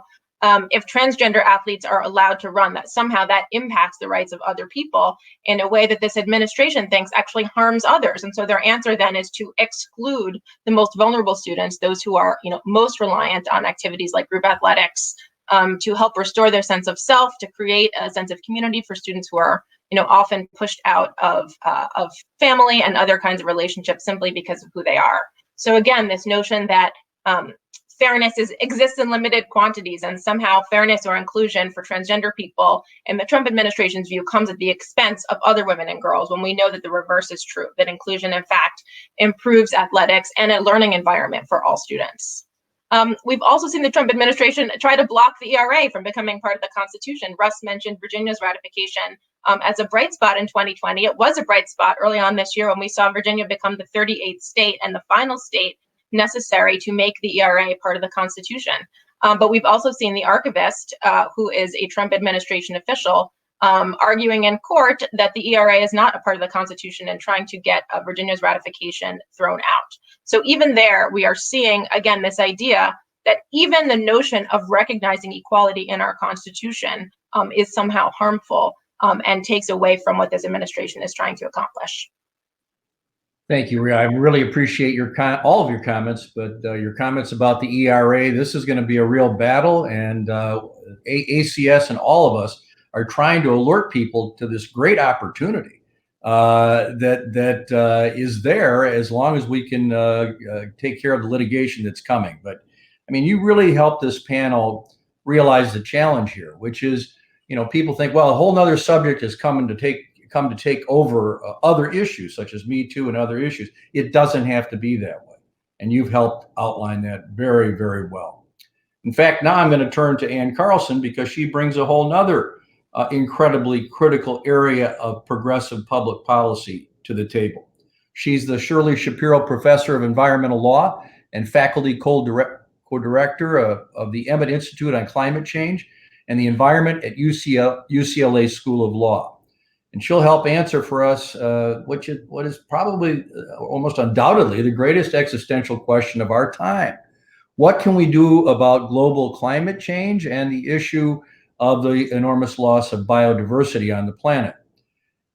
if transgender athletes are allowed to run, that somehow that impacts the rights of other people in a way that this administration thinks actually harms others. And so their answer then is to exclude the most vulnerable students, those who are most reliant on activities like group athletics, to help restore their sense of self, to create a sense of community for students who are often pushed out of family and other kinds of relationships simply because of who they are. So again, this notion that fairness exists in limited quantities, and somehow fairness or inclusion for transgender people in the Trump administration's view comes at the expense of other women and girls, when we know that the reverse is true, that inclusion in fact improves athletics and a learning environment for all students. We've also seen the Trump administration try to block the ERA from becoming part of the Constitution. Russ mentioned Virginia's ratification as a bright spot in 2020. It was a bright spot early on this year when we saw Virginia become the 38th state and the final state necessary to make the ERA part of the Constitution. But we've also seen the archivist, who is a Trump administration official, arguing in court that the ERA is not a part of the Constitution and trying to get Virginia's ratification thrown out. So even there, we are seeing, again, this idea that even the notion of recognizing equality in our Constitution is somehow harmful and takes away from what this administration is trying to accomplish. Thank you, Ria. I really appreciate all of your comments, but your comments about the ERA, this is going to be a real battle, and ACS and all of us are trying to alert people to this great opportunity that is there as long as we can take care of the litigation that's coming. But I mean, you really helped this panel realize the challenge here, which is, people think, well, a whole nother subject is come to take over other issues such as Me Too and other issues. It doesn't have to be that way. And you've helped outline that very, very well. In fact, now I'm going to turn to Ann Carlson because she brings a whole nother incredibly critical area of progressive public policy to the table. She's the Shirley Shapiro Professor of Environmental Law and faculty co-director of the Emmett Institute on Climate Change and the Environment at UCLA School of Law. And she'll help answer for us what is probably almost undoubtedly the greatest existential question of our time. What can we do about global climate change and the issue of the enormous loss of biodiversity on the planet?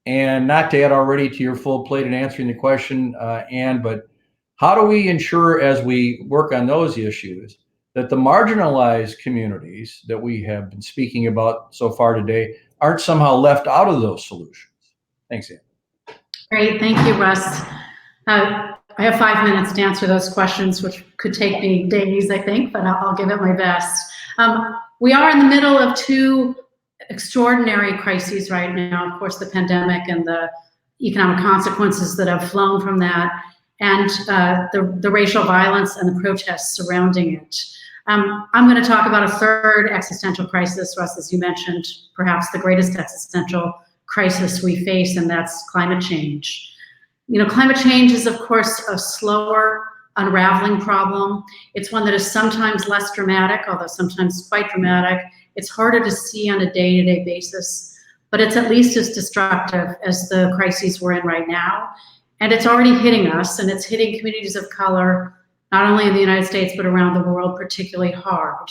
And not to add already to your full plate in answering the question, Ann, but how do we ensure as we work on those issues that the marginalized communities that we have been speaking about so far today aren't somehow left out of those solutions? Thanks, Ann. Great, thank you, Russ. I have 5 minutes to answer those questions, which could take me days, I think, but I'll give it my best. We are in the middle of two extraordinary crises right now. Of course, the pandemic and the economic consequences that have flown from that, and the racial violence and the protests surrounding it. I'm going to talk about a third existential crisis, Russ, as you mentioned, perhaps the greatest existential crisis we face, and that's climate change. Climate change is, of course, a slower unraveling problem. It's one that is sometimes less dramatic, although sometimes quite dramatic. It's harder to see on a day-to-day basis, but it's at least as destructive as the crises we're in right now. And it's already hitting us, and it's hitting communities of color, not only in the United States, but around the world particularly hard.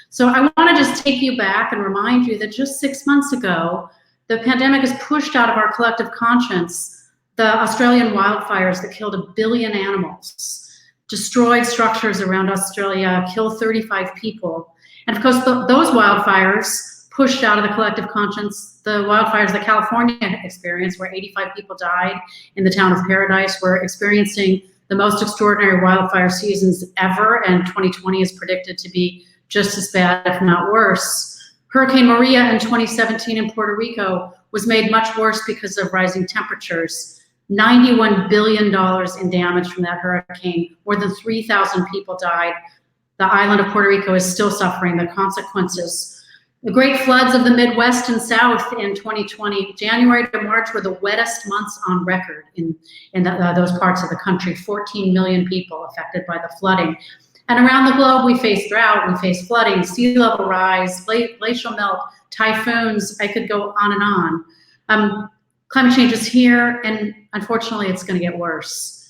So I want to just take you back and remind you that just 6 months ago, the pandemic has pushed out of our collective conscience the Australian wildfires that killed 1 billion animals, destroyed structures around Australia, killed 35 people. And of course, those wildfires pushed out of the collective conscience the wildfires that California experienced, where 85 people died in the town of Paradise. We're experiencing the most extraordinary wildfire seasons ever, and 2020 is predicted to be just as bad, if not worse. Hurricane Maria in 2017 in Puerto Rico was made much worse because of rising temperatures. $91 billion in damage from that hurricane. More than 3,000 people died. The island of Puerto Rico is still suffering the consequences. The great floods of the Midwest and South in 2020, January to March were the wettest months on record in those parts of the country. 14 million people affected by the flooding. And around the globe, we face drought, we face flooding, sea level rise, glacial melt, typhoons. I could go on and on. Climate change is here, and unfortunately, it's going to get worse.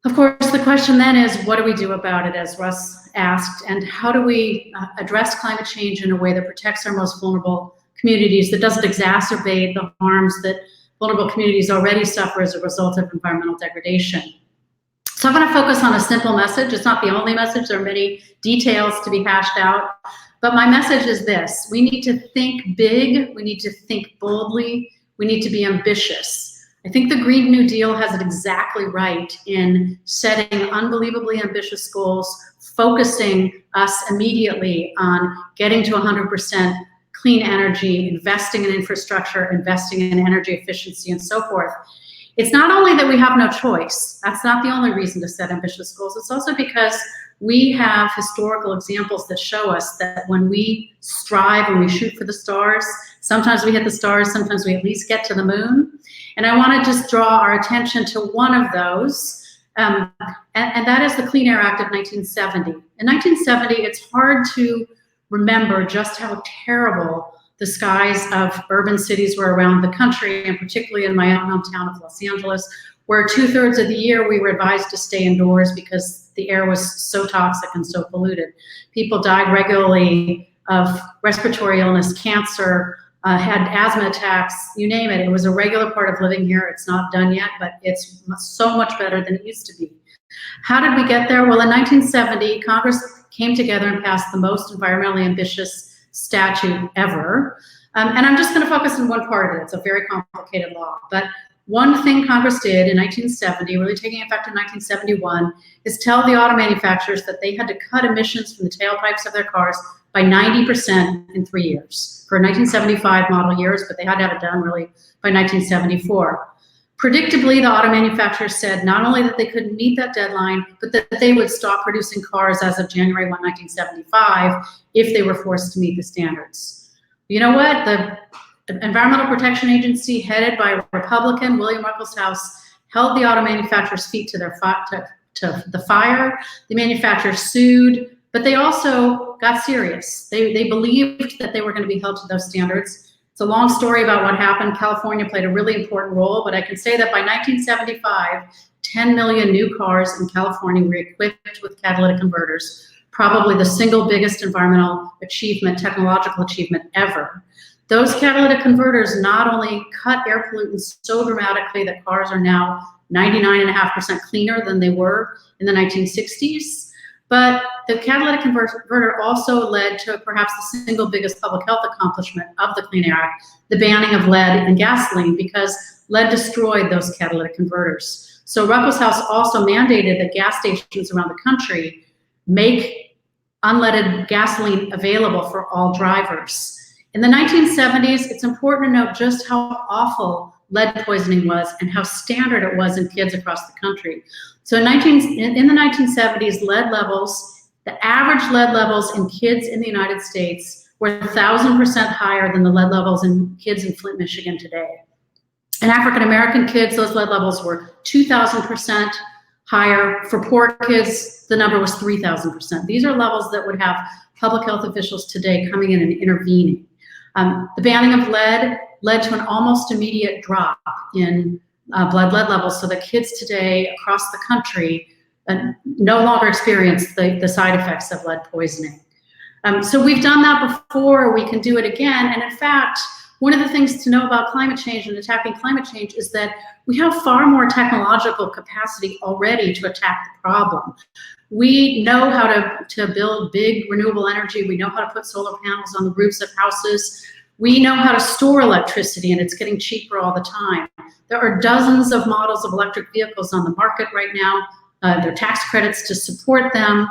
Of course, the question then is, what do we do about it, as Russ asked, and how do we address climate change in a way that protects our most vulnerable communities, that doesn't exacerbate the harms that vulnerable communities already suffer as a result of environmental degradation? So I'm going to focus on a simple message. It's not the only message. There are many details to be hashed out. But my message is this: we need to think big. We need to think boldly. We need to be ambitious. I think the Green New Deal has it exactly right in setting unbelievably ambitious goals, focusing us immediately on getting to 100% clean energy, investing in infrastructure, investing in energy efficiency, and so forth. It's not only that we have no choice. That's not the only reason to set ambitious goals. It's also because we have historical examples that show us that when we strive and we shoot for the stars, sometimes we hit the stars, sometimes we at least get to the moon. And I want to just draw our attention to one of those, and that is the Clean Air Act of 1970. In 1970, it's hard to remember just how terrible the skies of urban cities were around the country, and particularly in my own hometown of Los Angeles, where 2/3 of the year we were advised to stay indoors because the air was so toxic and so polluted. People died regularly of respiratory illness, cancer, had asthma attacks, you name it. It was a regular part of living here. It's not done yet, but it's so much better than it used to be. How did we get there? Well, in 1970, Congress came together and passed the most environmentally ambitious statute ever. And I'm just going to focus on one part of it. It's a very complicated law. But one thing Congress did in 1970, really taking effect in 1971, is tell the auto manufacturers that they had to cut emissions from the tailpipes of their cars by 90% in 3 years. For 1975 model years, but they had to have it done really by 1974. Predictably, the auto manufacturers said not only that they couldn't meet that deadline, but that they would stop producing cars as of January 1, 1975, if they were forced to meet the standards. You know what? The Environmental Protection Agency, headed by Republican William Ruckelshaus, held the auto manufacturers' feet to the fire. The manufacturers sued, but they also got serious. They believed that they were going to be held to those standards. It's a long story about what happened. California played a really important role, but I can say that by 1975, 10 million new cars in California were equipped with catalytic converters, probably the single biggest environmental achievement, technological achievement ever. Those catalytic converters not only cut air pollutants so dramatically that cars are now 99.5% cleaner than they were in the 1960s, but the catalytic converter also led to perhaps the single biggest public health accomplishment of the Clean Air Act, the banning of lead in gasoline, because lead destroyed those catalytic converters. So Ruckelshaus also mandated that gas stations around the country make unleaded gasoline available for all drivers. In the 1970s, it's important to note just how awful lead poisoning was and how standard it was in kids across the country. So in the 1970s, lead levels, the average lead levels in kids in the United States were 1,000% higher than the lead levels in kids in Flint, Michigan today. In African-American kids, those lead levels were 2,000% higher. For poor kids, the number was 3,000%. These are levels that would have public health officials today coming in and intervening. The banning of lead led to an almost immediate drop in blood lead levels, so that kids today across the country no longer experience the side effects of lead poisoning. So we've done that before, we can do it again, and in fact, one of the things to know about climate change and attacking climate change is that we have far more technological capacity already to attack the problem. We know how to build big renewable energy. We know how to put solar panels on the roofs of houses. We know how to store electricity, and it's getting cheaper all the time. There are dozens of models of electric vehicles on the market right now. There are tax credits to support them.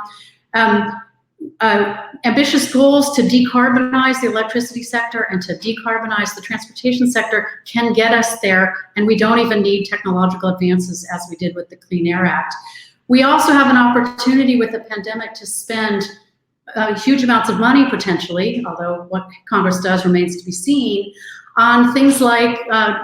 Ambitious goals to decarbonize the electricity sector and to decarbonize the transportation sector can get us there, and we don't even need technological advances as we did with the Clean Air Act. We also have an opportunity with the pandemic to spend huge amounts of money potentially, although what Congress does remains to be seen, on things like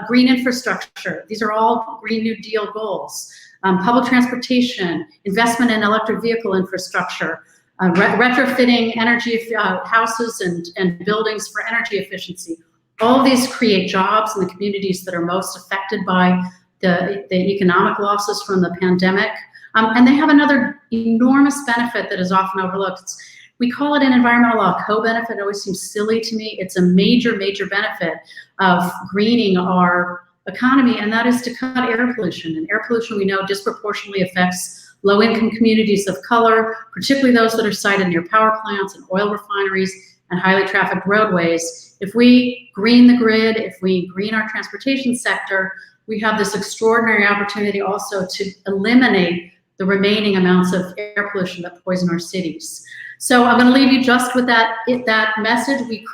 green infrastructure. These are all Green New Deal goals. Public transportation, investment in electric vehicle infrastructure, retrofitting energy houses and buildings for energy efficiency. All of these create jobs in the communities that are most affected by the economic losses from the pandemic. And they have another enormous benefit that is often overlooked. We call it in environmental law co-benefit. It always seems silly to me. It's a major, major benefit of greening our economy, and that is to cut air pollution. And air pollution, we know, disproportionately affects low-income communities of color, particularly those that are sited near power plants and oil refineries and highly trafficked roadways. If we green the grid, if we green our transportation sector, we have this extraordinary opportunity also to eliminate the remaining amounts of air pollution that poison our cities. So I'm going to leave you just with that message. We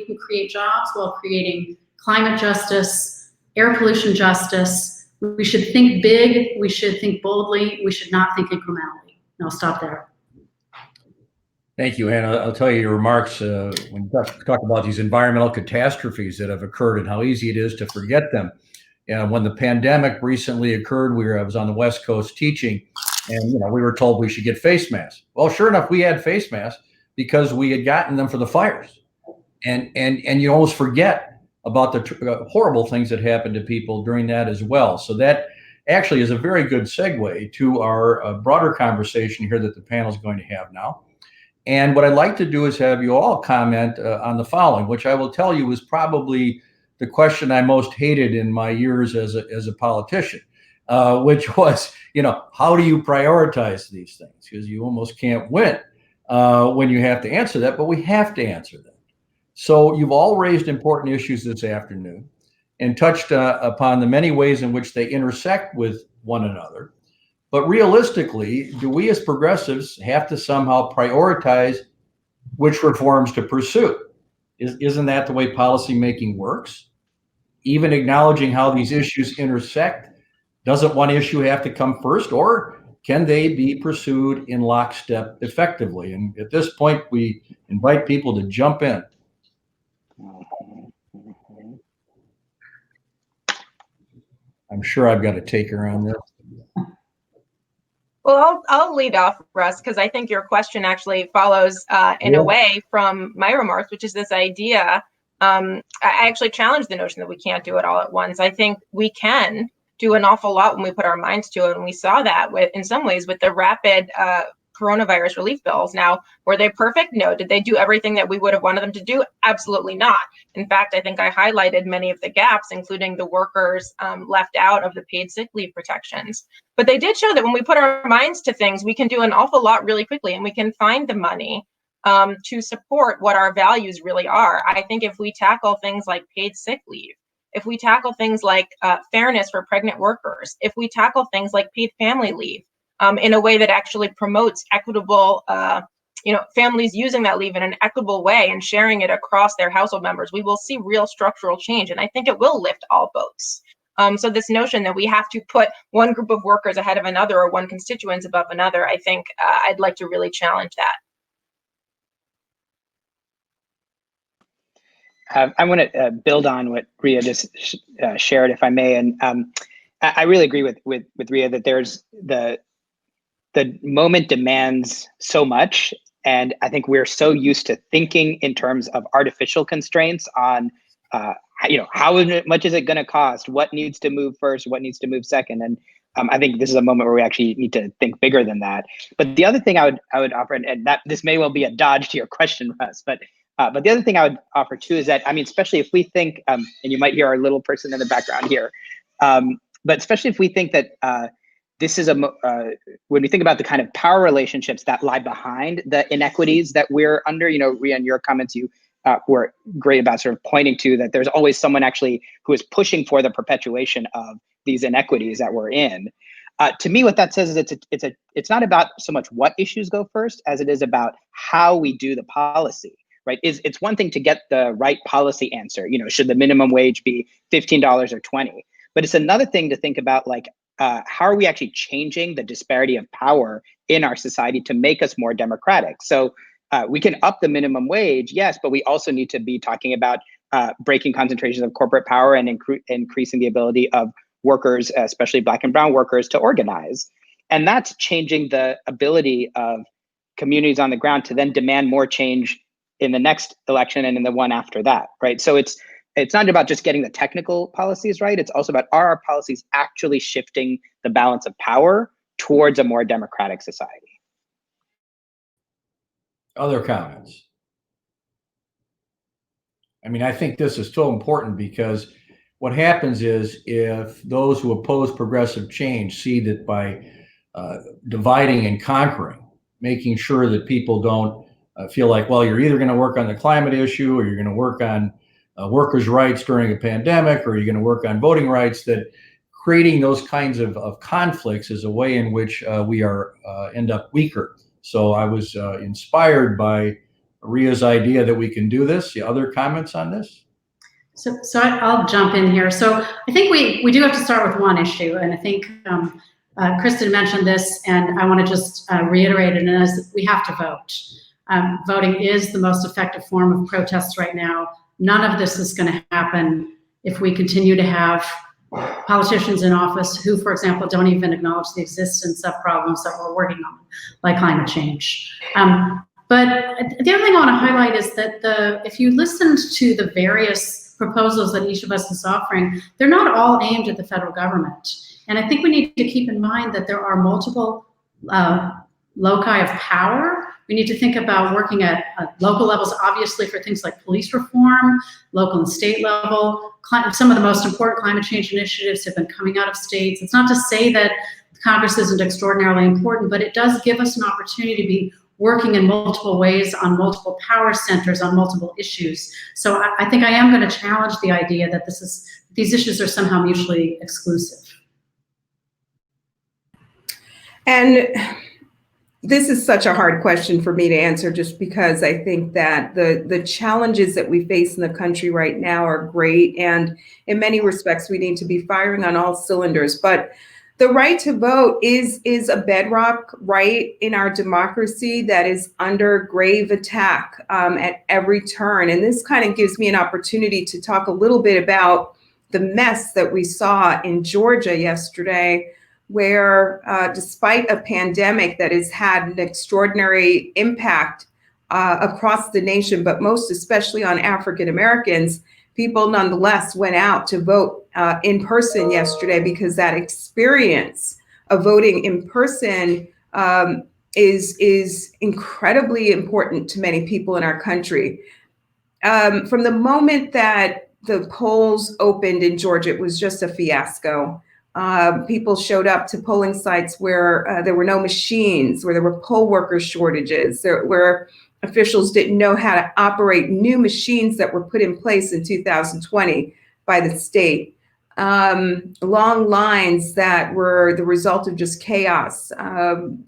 can create jobs while creating climate justice, air pollution justice. We should think big. We should think boldly. We should not think incrementally. And I'll stop there. Thank you, Hannah. I'll tell you your remarks when you talk about these environmental catastrophes that have occurred and how easy it is to forget them. When the pandemic recently occurred, I was on the West Coast teaching, and we were told we should get face masks. Well, sure enough, we had face masks because we had gotten them for the fires, and you almost forget about the horrible things that happened to people during that as well. So that actually is a very good segue to our broader conversation here that the panel is going to have now. And what I'd like to do is have you all comment on the following, which I will tell you was probably the question I most hated in my years as a politician, which was, how do you prioritize these things? Because you almost can't win when you have to answer that, but we have to answer them. So you've all raised important issues this afternoon and touched upon the many ways in which they intersect with one another. But realistically, do we as progressives have to somehow prioritize which reforms to pursue? Isn't that the way policymaking works? Even acknowledging how these issues intersect, doesn't one issue have to come first, or can they be pursued in lockstep effectively? And at this point, we invite people to jump in. I'm sure I've got a taker on this. Well, I'll lead off, Russ, because I think your question actually follows in a way from my remarks, which is this idea. I actually challenge the notion that we can't do it all at once. I think we can do an awful lot when we put our minds to it. And we saw that in some ways with the rapid coronavirus relief bills. Now, were they perfect? No. Did they do everything that we would have wanted them to do? Absolutely not. In fact, I think I highlighted many of the gaps, including the workers left out of the paid sick leave protections. But they did show that when we put our minds to things, we can do an awful lot really quickly, and we can find the money to support what our values really are. I think if we tackle things like paid sick leave, if we tackle things like fairness for pregnant workers, if we tackle things like paid family leave, in a way that actually promotes equitable, families using that leave in an equitable way and sharing it across their household members, we will see real structural change. And I think it will lift all boats. So this notion that we have to put one group of workers ahead of another or one constituent above another, I think I'd like to really challenge that. I want to build on what Ria just shared, if I may. And I really agree with Ria that there's the moment demands so much. And I think we're so used to thinking in terms of artificial constraints on, how much is it going to cost? What needs to move first? What needs to move second? And I think this is a moment where we actually need to think bigger than that. But the other thing I would offer, and that this may well be a dodge to your question, Russ, but the other thing I would offer too is that, especially if we think, and you might hear our little person in the background here, but especially if we think that this is when we think about the kind of power relationships that lie behind the inequities that we're under, Ria, in your comments, you were great about sort of pointing to that there's always someone actually who is pushing for the perpetuation of these inequities that we're in. To me, what that says is it's not about so much what issues go first as it is about how we do the policy, right? It's one thing to get the right policy answer, should the minimum wage be $15 or $20? But it's another thing to think about, like, how are we actually changing the disparity of power in our society to make us more democratic? So we can up the minimum wage, yes, but we also need to be talking about breaking concentrations of corporate power and increasing the ability of workers, especially Black and brown workers, to organize. And that's changing the ability of communities on the ground to then demand more change in the next election and in the one after that, right? So it's not about just getting the technical policies right. It's also about, are our policies actually shifting the balance of power towards a more democratic society? Other comments? I think this is so important because what happens is if those who oppose progressive change see that by dividing and conquering, making sure that people don't feel like, well, you're either going to work on the climate issue or you're going to work on workers' rights during a pandemic, or you're going to work on voting rights, that creating those kinds of conflicts is a way in which we end up weaker. So I was inspired by Ria's idea that we can do this. The other comments on this? So I'll jump in here. So I think we do have to start with one issue, and I think Kristen mentioned this, and I want to just reiterate it, and is we have to vote. Voting is the most effective form of protest right now. None of this is going to happen if we continue to have politicians in office who, for example, don't even acknowledge the existence of problems that we're working on, like climate change. But the other thing I want to highlight is that if you listened to the various proposals that each of us is offering, they're not all aimed at the federal government. And I think we need to keep in mind that there are multiple loci of power We need to think about working at local levels, obviously for things like police reform, local and state level. Some of the most important climate change initiatives have been coming out of states. It's not to say that Congress isn't extraordinarily important, but it does give us an opportunity to be working in multiple ways on multiple power centers on multiple issues. So I think I am going to challenge the idea that these issues are somehow mutually exclusive. And this is such a hard question for me to answer, just because I think that the challenges that we face in the country right now are great. And in many respects, we need to be firing on all cylinders. But the right to vote is a bedrock right in our democracy that is under grave attack at every turn. And this kind of gives me an opportunity to talk a little bit about the mess that we saw in Georgia yesterday, where despite a pandemic that has had an extraordinary impact across the nation, but most especially on African Americans, people nonetheless went out to vote in person yesterday, because that experience of voting in person is incredibly important to many people in our country. From the moment that the polls opened in Georgia, it was just a fiasco. People showed up to polling sites where there were no machines, where there were poll worker shortages, where officials didn't know how to operate new machines that were put in place in 2020 by the state. Long lines that were the result of just chaos,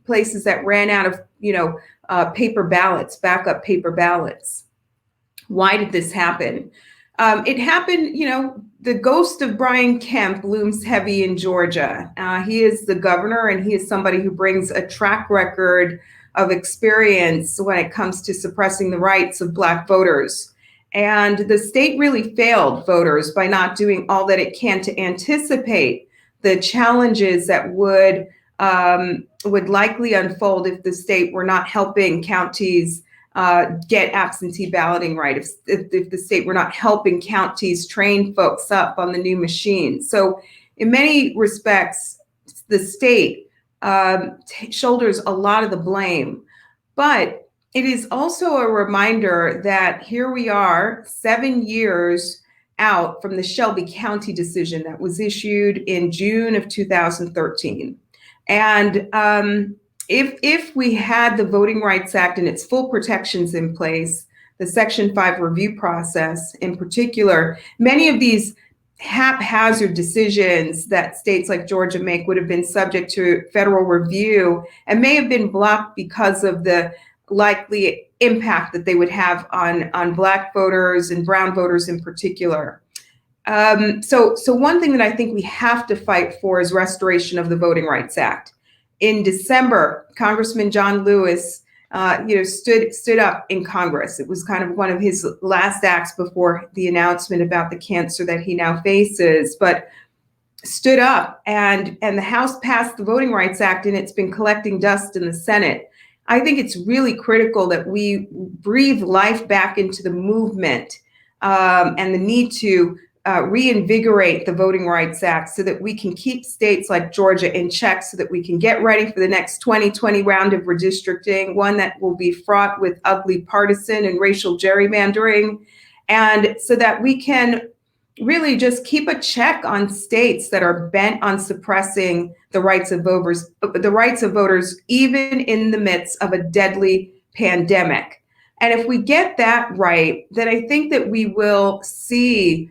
places that ran out of, paper ballots, backup paper ballots. Why did this happen? It happened, the ghost of Brian Kemp looms heavy in Georgia. He is the governor, and he is somebody who brings a track record of experience when it comes to suppressing the rights of Black voters. And the state really failed voters by not doing all that it can to anticipate the challenges that would likely unfold if the state were not helping counties get absentee balloting right, if the state were not helping counties train folks up on the new machines. So in many respects, the state shoulders a lot of the blame. But it is also a reminder that here we are 7 years out from the Shelby County decision that was issued in June of 2013. And if we had the Voting Rights Act and its full protections in place, the Section 5 review process in particular, many of these haphazard decisions that states like Georgia make would have been subject to federal review and may have been blocked because of the likely impact that they would have on Black voters and brown voters in particular. So one thing that I think we have to fight for is restoration of the Voting Rights Act. In December, Congressman John Lewis stood up in Congress. It was kind of one of his last acts before the announcement about the cancer that he now faces, but stood up and the House passed the Voting Rights Act, and it's been collecting dust in the Senate. I think it's really critical that we breathe life back into the movement and the need to reinvigorate the Voting Rights Act so that we can keep states like Georgia in check, so that we can get ready for the next 2020 round of redistricting, one that will be fraught with ugly partisan and racial gerrymandering, and so that we can really just keep a check on states that are bent on suppressing the rights of voters, even in the midst of a deadly pandemic. And if we get that right, then I think that we will see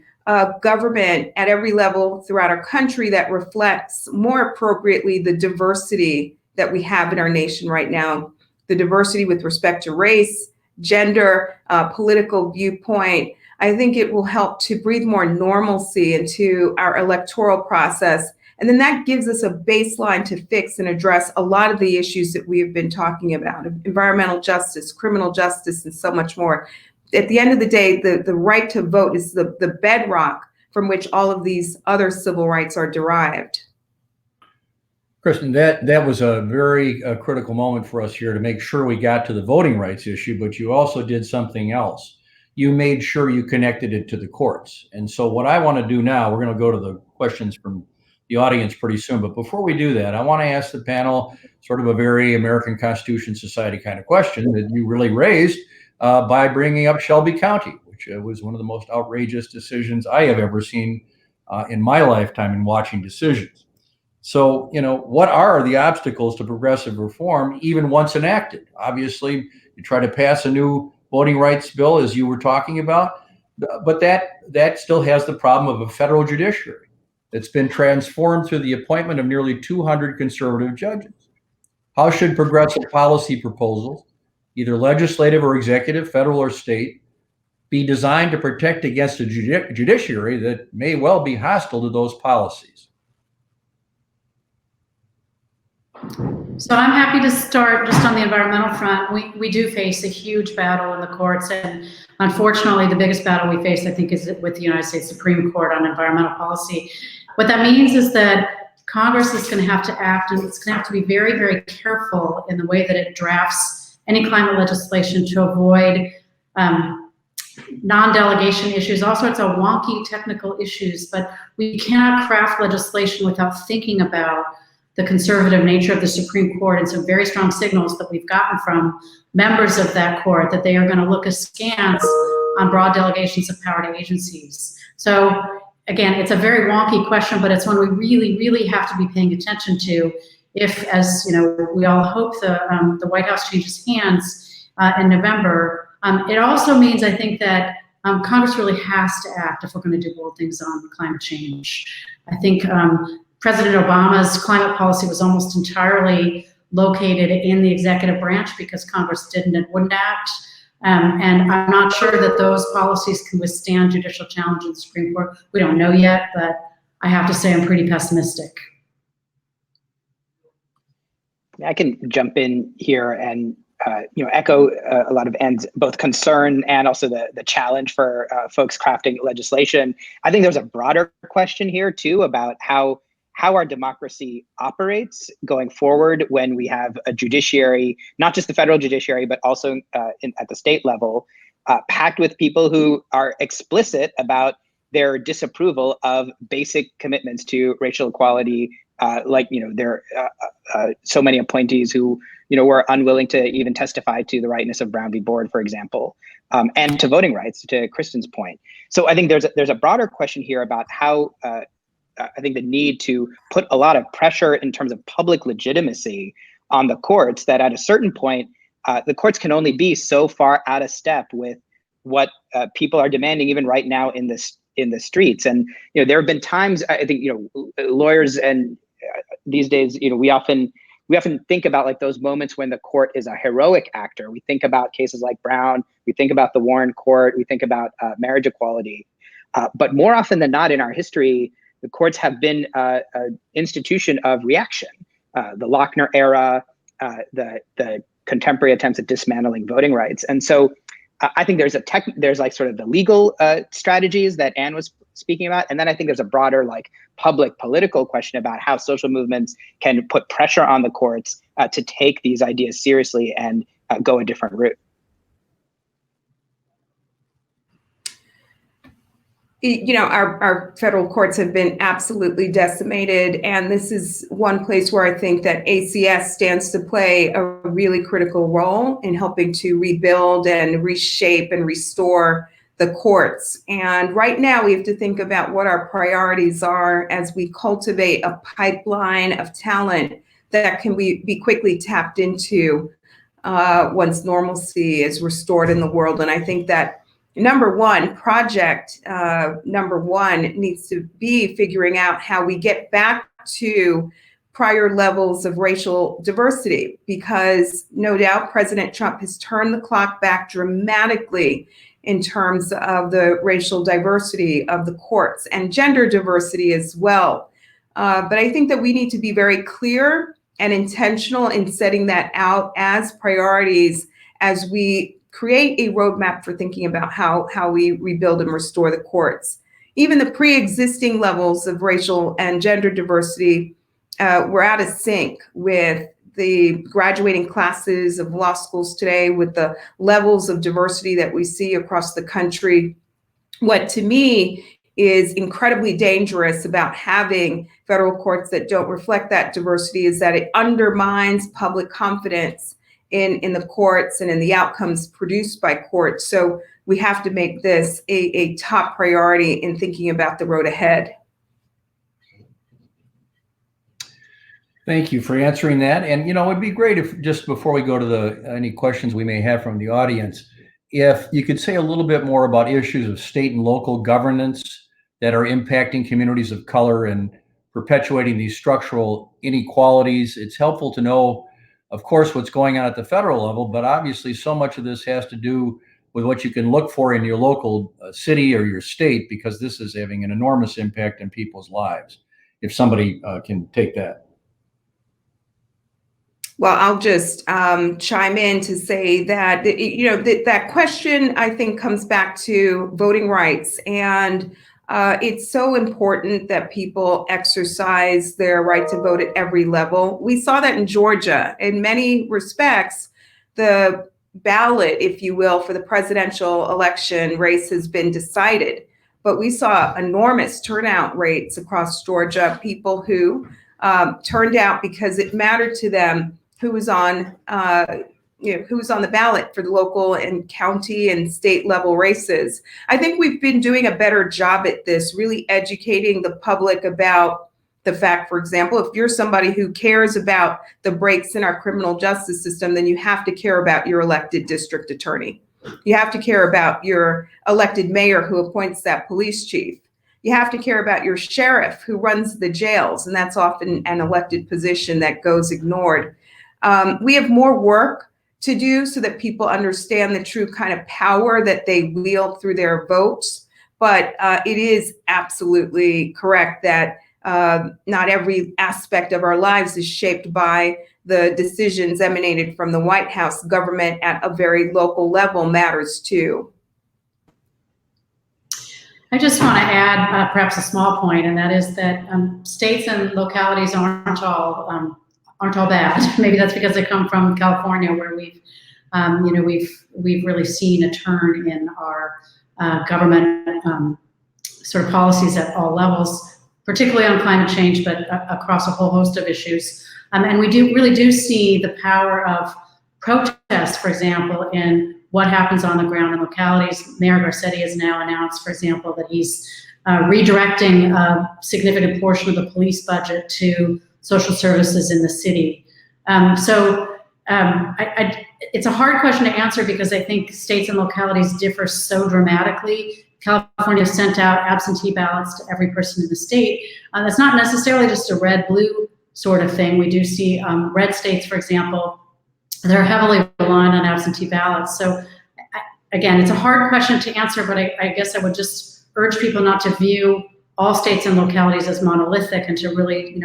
government at every level throughout our country that reflects more appropriately the diversity that we have in our nation right now, the diversity with respect to race, gender, political viewpoint. I think it will help to breathe more normalcy into our electoral process. And then that gives us a baseline to fix and address a lot of the issues that we have been talking about: environmental justice, criminal justice, and so much more. At the end of the day, the right to vote is the bedrock from which all of these other civil rights are derived. Kristen, that was a very critical moment for us here to make sure we got to the voting rights issue, but you also did something else. You made sure you connected it to the courts. And so what I want to do now, we're going to go to the questions from the audience pretty soon. But before we do that, I want to ask the panel sort of a very American Constitution Society kind of question that you really raised by bringing up Shelby County, which was one of the most outrageous decisions I have ever seen in my lifetime in watching decisions. So, what are the obstacles to progressive reform, even once enacted? Obviously, you try to pass a new voting rights bill, as you were talking about, but that still has the problem of a federal judiciary that's been transformed through the appointment of nearly 200 conservative judges. How should progressive policy proposals, either legislative or executive, federal or state, be designed to protect against a judiciary that may well be hostile to those policies? So I'm happy to start just on the environmental front. We do face a huge battle in the courts, and unfortunately the biggest battle we face, I think, is with the United States Supreme Court on environmental policy. What that means is that Congress is going to have to act, and it's going to have to be very, very careful in the way that it drafts any climate legislation to avoid non-delegation issues, all sorts of wonky technical issues, but we cannot craft legislation without thinking about the conservative nature of the Supreme Court and some very strong signals that we've gotten from members of that court that they are going to look askance on broad delegations of power to agencies. So again, it's a very wonky question, but it's one we really, really have to be paying attention to if, as we all hope the White House changes hands in November. It also means, I think, that Congress really has to act if we're going to do bold things on climate change. I think President Obama's climate policy was almost entirely located in the executive branch because Congress didn't and wouldn't act. And I'm not sure that those policies can withstand judicial challenge in the Supreme Court. We don't know yet, but I have to say I'm pretty pessimistic. I can jump in here and echo a lot of Ann's both concern and also the challenge for folks crafting legislation. I think there's a broader question here too about how our democracy operates going forward when we have a judiciary, not just the federal judiciary, but also at the state level, packed with people who are explicit about their disapproval of basic commitments to racial equality. There are so many appointees who were unwilling to even testify to the rightness of Brown v. Board, for example, and to voting rights, to Kristen's point. So I think there's a broader question here about how I think the need to put a lot of pressure in terms of public legitimacy on the courts, that at a certain point, the courts can only be so far out of step with what people are demanding, even right now in the streets. And there have been times, I think, lawyers and these days, we often think about like those moments when the court is a heroic actor. We think about cases like Brown, we think about the Warren Court, we think about marriage equality, but more often than not in our history, the courts have been an institution of reaction. The Lochner era, the contemporary attempts at dismantling voting rights, and so I think there's like sort of the legal strategies that Ann was speaking about, and then I think there's a broader like public political question about how social movements can put pressure on the courts to take these ideas seriously and go a different route. Our federal courts have been absolutely decimated, and this is one place where I think that ACS stands to play a really critical role in helping to rebuild and reshape and restore the courts. And right now we have to think about what our priorities are as we cultivate a pipeline of talent that can be quickly tapped into once normalcy is restored in the world. And I think that project number one needs to be figuring out how we get back to prior levels of racial diversity, because no doubt President Trump has turned the clock back dramatically in terms of the racial diversity of the courts and gender diversity as well. But I think that we need to be very clear and intentional in setting that out as priorities as we create a roadmap for thinking about how we rebuild and restore the courts. Even the pre-existing levels of racial and gender diversity were out of sync with the graduating classes of law schools today, with the levels of diversity that we see across the country. What to me is incredibly dangerous about having federal courts that don't reflect that diversity is that it undermines public confidence in the courts and in the outcomes produced by courts. So we have to make this a top priority in thinking about the road ahead. Thank you for answering that. And, it'd be great if just before we go to any questions we may have from the audience, if you could say a little bit more about issues of state and local governance that are impacting communities of color and perpetuating these structural inequalities. It's helpful to know, of course, what's going on at the federal level, but obviously so much of this has to do with what you can look for in your local city or your state, because this is having an enormous impact on people's lives. If somebody can take that. Well, I'll just chime in to say that, that question, I think, comes back to voting rights. And it's so important that people exercise their right to vote at every level. We saw that in Georgia. In many respects, the ballot, if you will, for the presidential election race has been decided. But we saw enormous turnout rates across Georgia, people who turned out because it mattered to them who was on the ballot for the local and county and state level races. I think we've been doing a better job at this, really educating the public about the fact, for example, if you're somebody who cares about the breaks in our criminal justice system, then you have to care about your elected district attorney. You have to care about your elected mayor who appoints that police chief. You have to care about your sheriff who runs the jails, and that's often an elected position that goes ignored. We have more work to do so that people understand the true kind of power that they wield through their votes. But it is absolutely correct that not every aspect of our lives is shaped by the decisions emanated from the White House. Government at a very local level matters too. I just want to add perhaps a small point, and that is that states and localities aren't all bad. Maybe that's because I come from California, where we've really seen a turn in our government sort of policies at all levels, particularly on climate change, but across a whole host of issues. And we really do see the power of protest, for example, in what happens on the ground in localities. Mayor Garcetti has now announced, for example, that he's redirecting a significant portion of the police budget to social services in the city. It's a hard question to answer because I think states and localities differ so dramatically. California sent out absentee ballots to every person in the state. That's not necessarily just a red-blue sort of thing. We do see red states, for example, they're heavily reliant on absentee ballots. So again, it's a hard question to answer, but I guess I would just urge people not to view all states and localities as monolithic, and to really,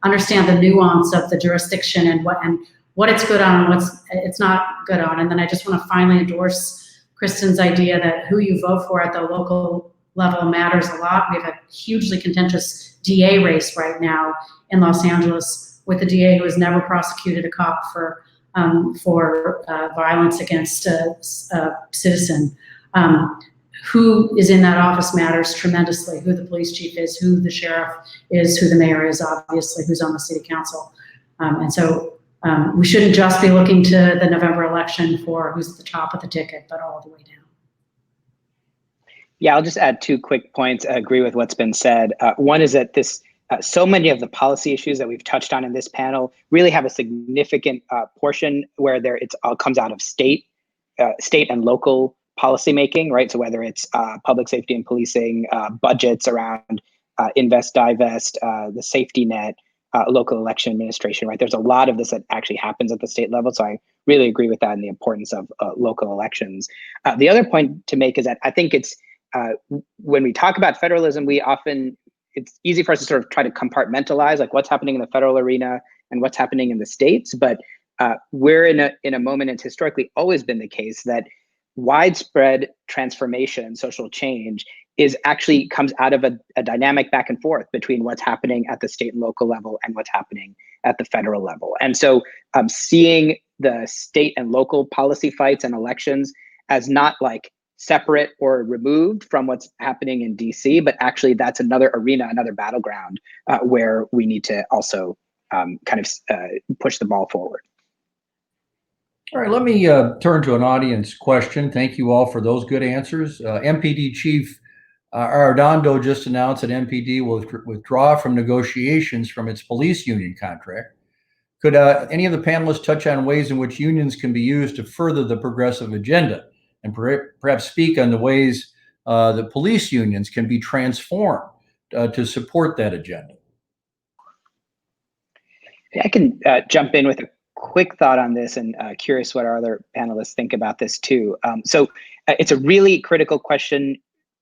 understand the nuance of the jurisdiction and what it's good on and what it's not good on. And then I just want to finally endorse Kristen's idea that who you vote for at the local level matters a lot. We have a hugely contentious DA race right now in Los Angeles with a DA who has never prosecuted a cop for violence against a citizen. Who is in that office matters tremendously. Who the police chief is, who the sheriff is, who the mayor is, obviously, who's on the city council. And so we shouldn't just be looking to the November election for who's at the top of the ticket, but all the way down. Yeah, I'll just add 2 quick points. I agree with what's been said. One is that so many of the policy issues that we've touched on in this panel really have a significant portion where it all comes out of state and local policymaking, right? So whether it's public safety and policing, budgets around invest, divest, the safety net, local election administration, right? There's a lot of this that actually happens at the state level. So I really agree with that and the importance of local elections. The other point to make is that I think it's when we talk about federalism, it's easy for us to sort of try to compartmentalize like what's happening in the federal arena and what's happening in the states. But we're in a moment, it's historically always been the case that widespread transformation, social change comes out of a dynamic back and forth between what's happening at the state and local level and what's happening at the federal level. And so seeing the state and local policy fights and elections as not like separate or removed from what's happening in DC, but actually that's another arena, another battleground where we need to also push the ball forward. All right, let me turn to an audience question. Thank you all for those good answers. MPD Chief Arredondo just announced that MPD will withdraw from negotiations from its police union contract. Could any of the panelists touch on ways in which unions can be used to further the progressive agenda, and perhaps speak on the ways that police unions can be transformed to support that agenda? I can jump in with a quick thought on this, and curious what our other panelists think about this too. So it's a really critical question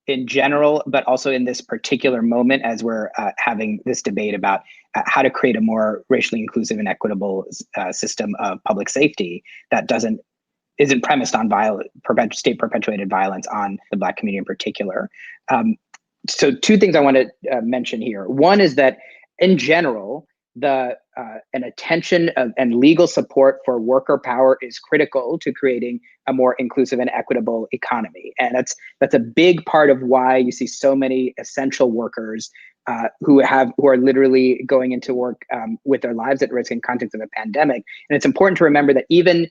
in general, but also in this particular moment as we're having this debate about how to create a more racially inclusive and equitable system of public safety that isn't premised on state perpetuated violence on the Black community in particular. So two things I want to mention here. One is that in general, an attention and legal support for worker power is critical to creating a more inclusive and equitable economy. And that's a big part of why you see so many essential workers who are literally going into work with their lives at risk in context of a pandemic. And it's important to remember that even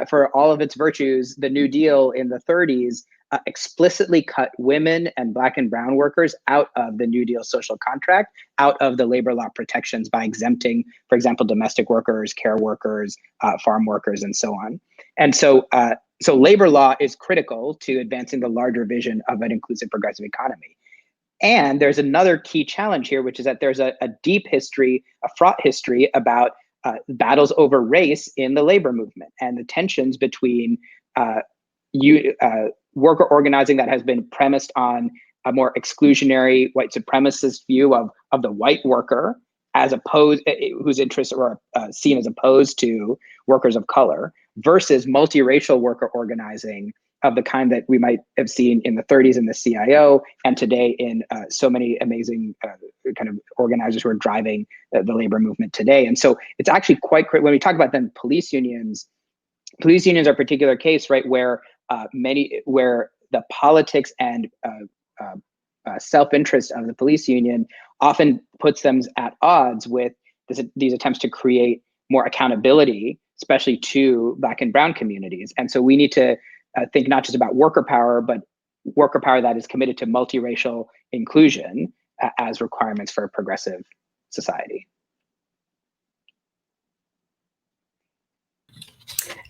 for all of its virtues, the New Deal in the 30s explicitly cut women and Black and brown workers out of the New Deal social contract, out of the labor law protections by exempting, for example, domestic workers, care workers, farm workers, and so on. And so labor law is critical to advancing the larger vision of an inclusive, progressive economy. And there's another key challenge here, which is that there's a deep history, a fraught history about battles over race in the labor movement and the tensions between worker organizing that has been premised on a more exclusionary white supremacist view of the white worker, as opposed whose interests are seen as opposed to workers of color, versus multiracial worker organizing of the kind that we might have seen in the 30s in the CIO, and today in so many amazing kind of organizers who are driving the labor movement today. And so it's actually quite critical when we talk about then police unions. Police unions are a particular case, right, where where the politics and self-interest of the police union often puts them at odds with these attempts to create more accountability, especially to Black and brown communities. And so we need to think not just about worker power, but worker power that is committed to multiracial inclusion as requirements for a progressive society.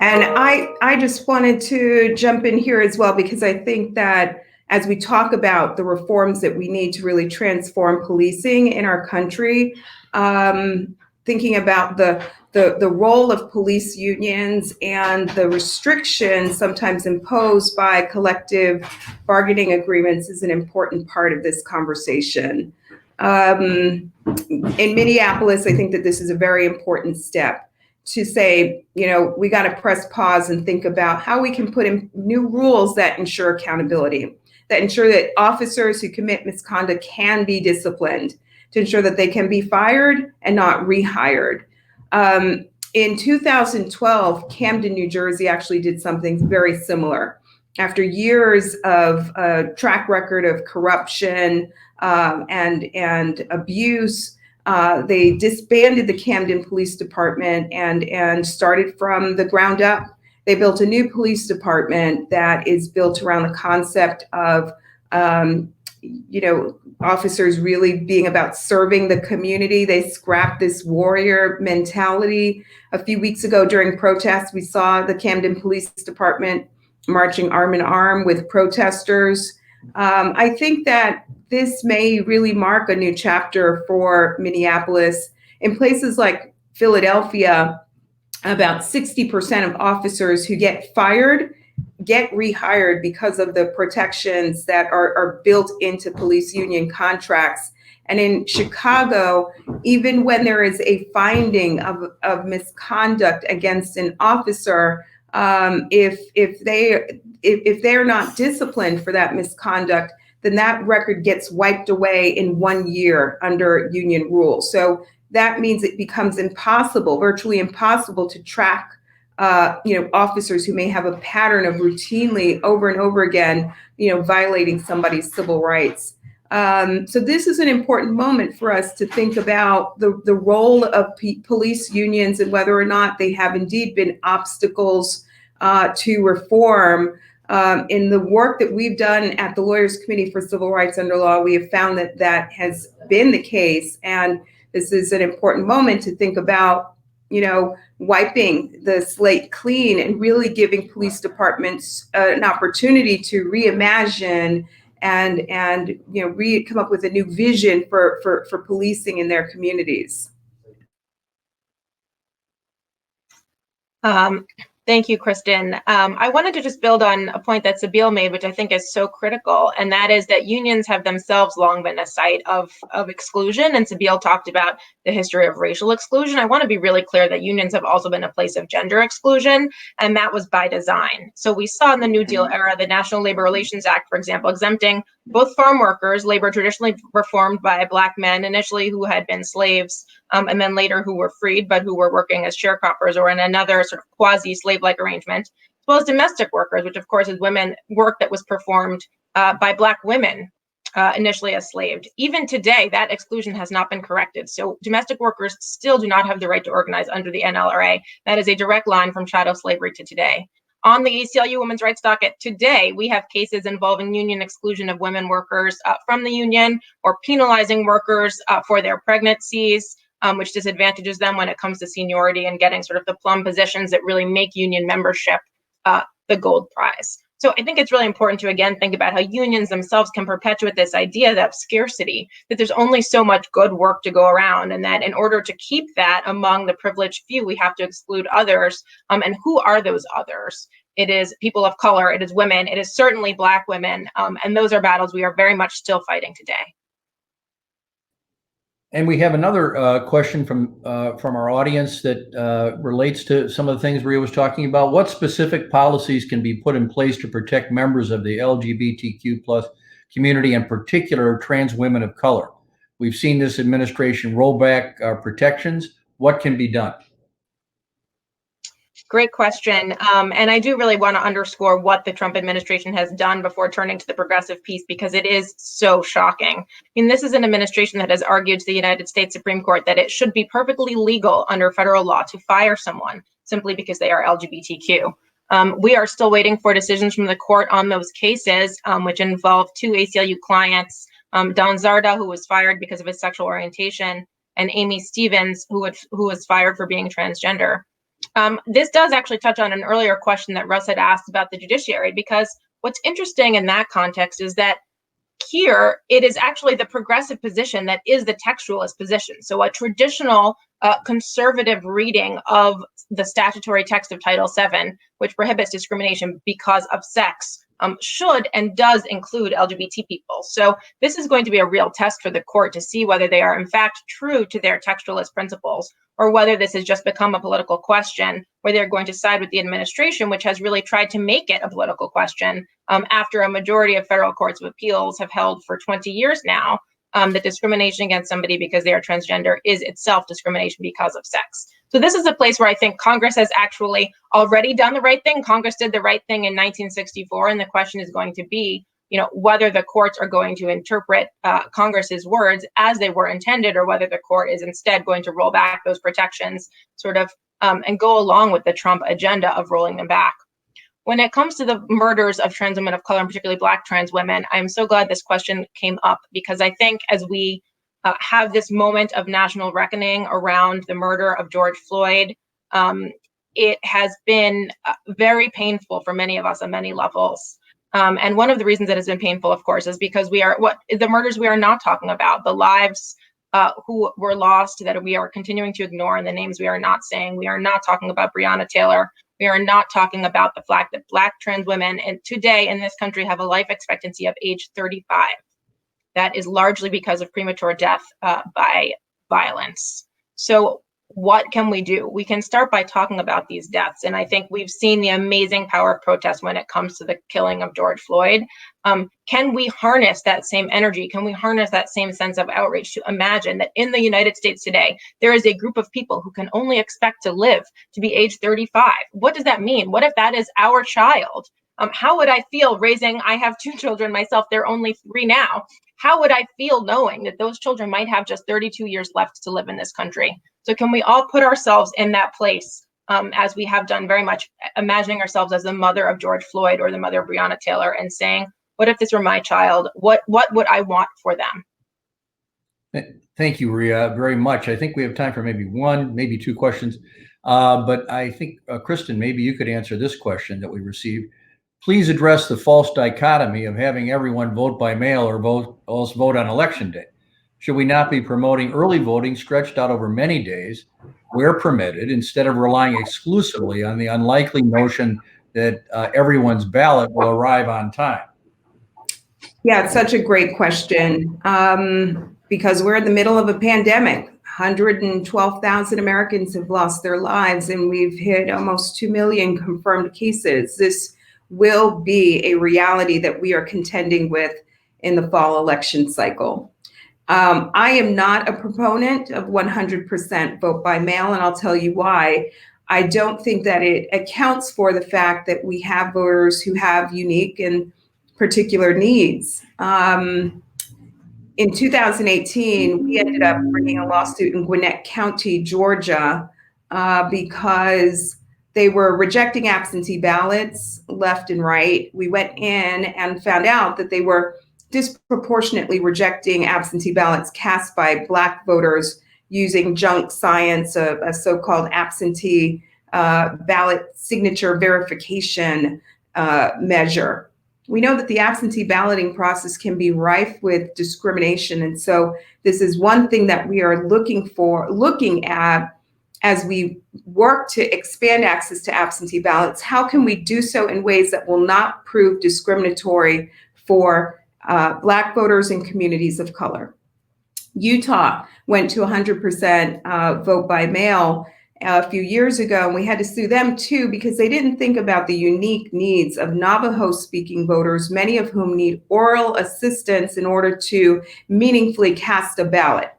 And I just wanted to jump in here as well, because I think that as we talk about the reforms that we need to really transform policing in our country, thinking about the role of police unions and the restrictions sometimes imposed by collective bargaining agreements is an important part of this conversation. In Minneapolis, I think that this is a very important step to say, we got to press pause and think about how we can put in new rules that ensure accountability, that ensure that officers who commit misconduct can be disciplined, to ensure that they can be fired and not rehired. In 2012, Camden, New Jersey actually did something very similar. After years of track record of corruption and abuse, they disbanded the Camden Police Department and started from the ground up. They built a new police department that is built around the concept of officers really being about serving the community. They scrapped this warrior mentality. A few weeks ago during protests, we saw the Camden Police Department marching arm in arm with protesters. I think that this may really mark a new chapter for Minneapolis. In places like Philadelphia, about 60% of officers who get fired get rehired because of the protections that are built into police union contracts. And in Chicago, even when there is a finding of misconduct against an officer, if they're not disciplined for that misconduct, then that record gets wiped away in 1 year under union rules. So that means it becomes impossible, virtually impossible, to track officers who may have a pattern of routinely over and over again, violating somebody's civil rights. So this is an important moment for us to think about the role of police unions and whether or not they have indeed been obstacles to reform. In the work that we've done at the Lawyers Committee for Civil Rights Under Law, we have found that that has been the case. And this is an important moment to think about, wiping the slate clean and really giving police departments an opportunity to reimagine and come up with a new vision for policing in their communities. Thank you, Kristen. I wanted to just build on a point that Sabeel made, which I think is so critical, and that is that unions have themselves long been a site of exclusion, and Sabeel talked about the history of racial exclusion. I want to be really clear that unions have also been a place of gender exclusion, and that was by design. So we saw in the New Deal era, the National Labor Relations Act, for example, exempting both farm workers, labor traditionally performed by Black men initially who had been slaves, and then later who were freed, but who were working as sharecroppers or in another sort of quasi-slave-like arrangement, as well as domestic workers, which of course is work that was performed by Black women, initially as slaved. Even today, that exclusion has not been corrected. So domestic workers still do not have the right to organize under the NLRA. That is a direct line from chattel slavery to today. On the ACLU Women's Rights docket today, we have cases involving union exclusion of women workers from the union, or penalizing workers for their pregnancies, which disadvantages them when it comes to seniority and getting sort of the plum positions that really make union membership the gold prize. So I think it's really important to, again, think about how unions themselves can perpetuate this idea of scarcity, that there's only so much good work to go around, and that in order to keep that among the privileged few, we have to exclude others. And who are those others? It is people of color, it is women, it is certainly Black women, and those are battles we are very much still fighting today. And we have another question from our audience that relates to some of the things Ria was talking about. What specific policies can be put in place to protect members of the LGBTQ plus community, in particular trans women of color? We've seen this administration roll back protections. What can be done? Great question. And I do really want to underscore what the Trump administration has done before turning to the progressive piece, because it is so shocking. I mean, this is an administration that has argued to the United States Supreme Court that it should be perfectly legal under federal law to fire someone simply because they are LGBTQ. We are still waiting for decisions from the court on those cases, which involve two ACLU clients, Don Zarda, who was fired because of his sexual orientation, and Amy Stevens, who was fired for being transgender. This does actually touch on an earlier question that Russ had asked about the judiciary, because what's interesting in that context is that here it is actually the progressive position that is the textualist position. So a traditional conservative reading of the statutory text of Title VII, which prohibits discrimination because of sex, should and does include LGBT people. So this is going to be a real test for the court to see whether they are in fact true to their textualist principles, or whether this has just become a political question where they're going to side with the administration, which has really tried to make it a political question after a majority of federal courts of appeals have held for 20 years now that discrimination against somebody because they are transgender is itself discrimination because of sex. So this is a place where I think Congress has actually already done the right thing. Congress did the right thing in 1964, and the question is going to be, whether the courts are going to interpret Congress's words as they were intended, or whether the court is instead going to roll back those protections and go along with the Trump agenda of rolling them back. When it comes to the murders of trans women of color, and particularly Black trans women, I'm so glad this question came up, because I think as we have this moment of national reckoning around the murder of George Floyd, it has been very painful for many of us on many levels. And one of the reasons it has been painful, of course, is because the murders we are not talking about, the lives who were lost that we are continuing to ignore, and the names we are not saying. We are not talking about Breonna Taylor. We are not talking about the fact that Black trans women today in this country have a life expectancy of age 35. That is largely because of premature death by violence. So what can we do? We can start by talking about these deaths. And I think we've seen the amazing power of protest when it comes to the killing of George Floyd. Can we harness that same energy? Can we harness that same sense of outrage to imagine that in the United States today, there is a group of people who can only expect to live to be age 35? What does that mean? What if that is our child? How would I feel raising, I have 2 children myself, they're only 3 now. How would I feel knowing that those children might have just 32 years left to live in this country? So can we all put ourselves in that place, as we have done very much, imagining ourselves as the mother of George Floyd or the mother of Breonna Taylor, and saying, what if this were my child? What would I want for them? Thank you, Ria, very much. I think we have time for maybe 1, maybe 2 questions. But I think, Kristen, maybe you could answer this question that we received. Please address the false dichotomy of having everyone vote by mail or vote on election day. Should we not be promoting early voting stretched out over many days where permitted, instead of relying exclusively on the unlikely notion that everyone's ballot will arrive on time? Yeah, it's such a great question, because we're in the middle of a pandemic. 112,000 Americans have lost their lives, and we've hit almost 2 million confirmed cases. This will be a reality that we are contending with in the fall election cycle. I am not a proponent of 100% vote by mail, and I'll tell you why. I don't think that it accounts for the fact that we have voters who have unique and particular needs. In 2018, we ended up bringing a lawsuit in Gwinnett County, Georgia, because they were rejecting absentee ballots left and right. We went in and found out that they were disproportionately rejecting absentee ballots cast by Black voters using junk science, a so-called absentee ballot signature verification measure. We know that the absentee balloting process can be rife with discrimination. And so this is one thing that we are looking at as we work to expand access to absentee ballots. How can we do so in ways that will not prove discriminatory for Black voters and communities of color? Utah went to 100% vote by mail a few years ago, and we had to sue them too because they didn't think about the unique needs of Navajo-speaking voters, many of whom need oral assistance in order to meaningfully cast a ballot.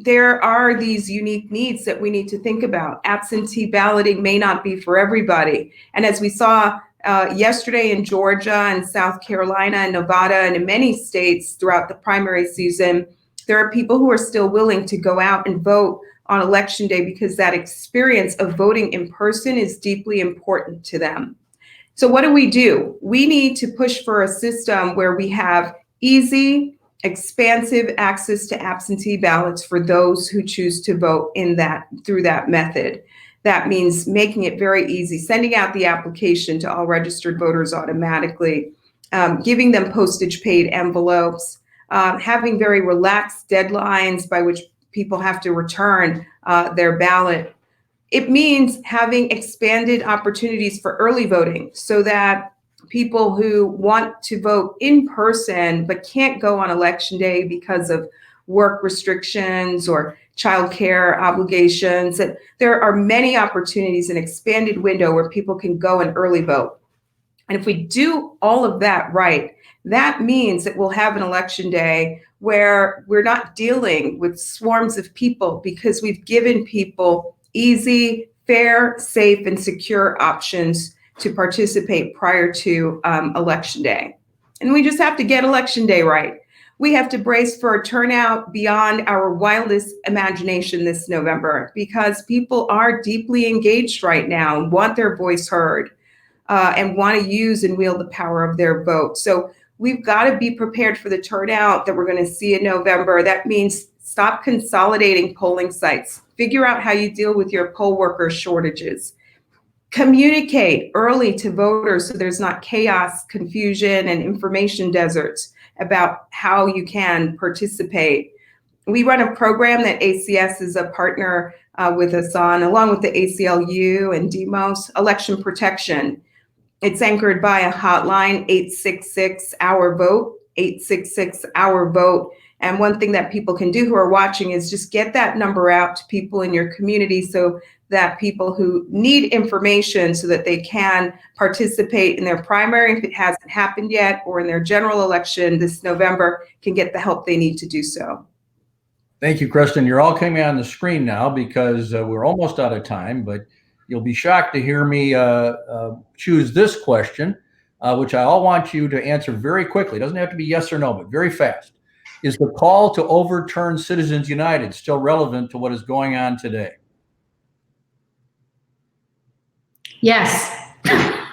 There are these unique needs that we need to think about. Absentee balloting may not be for everybody. And as we saw yesterday in Georgia and South Carolina and Nevada and in many states throughout the primary season, there are people who are still willing to go out and vote on election day because that experience of voting in person is deeply important to them. So what do? We need to push for a system where we have easy, expansive access to absentee ballots for those who choose to vote through that method. That means making it very easy, sending out the application to all registered voters automatically, giving them postage paid envelopes, having very relaxed deadlines by which people have to return their ballot. It means having expanded opportunities for early voting so that people who want to vote in person but can't go on election day because of work restrictions or childcare obligations, that there are many opportunities, an expanded window where people can go and early vote. And if we do all of that right, that means that we'll have an election day where we're not dealing with swarms of people because we've given people easy, fair, safe, and secure options to participate prior to election day. And we just have to get election day right. We have to brace for a turnout beyond our wildest imagination this November because people are deeply engaged right now and want their voice heard and want to use and wield the power of their vote. So we've got to be prepared for the turnout that we're going to see in November. That means stop consolidating polling sites. Figure out how you deal with your poll worker shortages. Communicate early to voters so there's not chaos, confusion, and information deserts about how you can participate. We run a program that ACS is a partner with us on, along with the ACLU and DEMOS, Election Protection. It's anchored by a hotline, 866-OUR-VOTE, 866-OUR-VOTE. And one thing that people can do who are watching is just get that number out to people in your community so that people who need information so that they can participate in their primary if it hasn't happened yet, or in their general election this November, can get the help they need to do so. Thank you, Kristen. You're all coming on the screen now because we're almost out of time, but you'll be shocked to hear me choose this question, which I all want you to answer very quickly. It doesn't have to be yes or no, but very fast. Is the call to overturn Citizens United still relevant to what is going on today? Yes.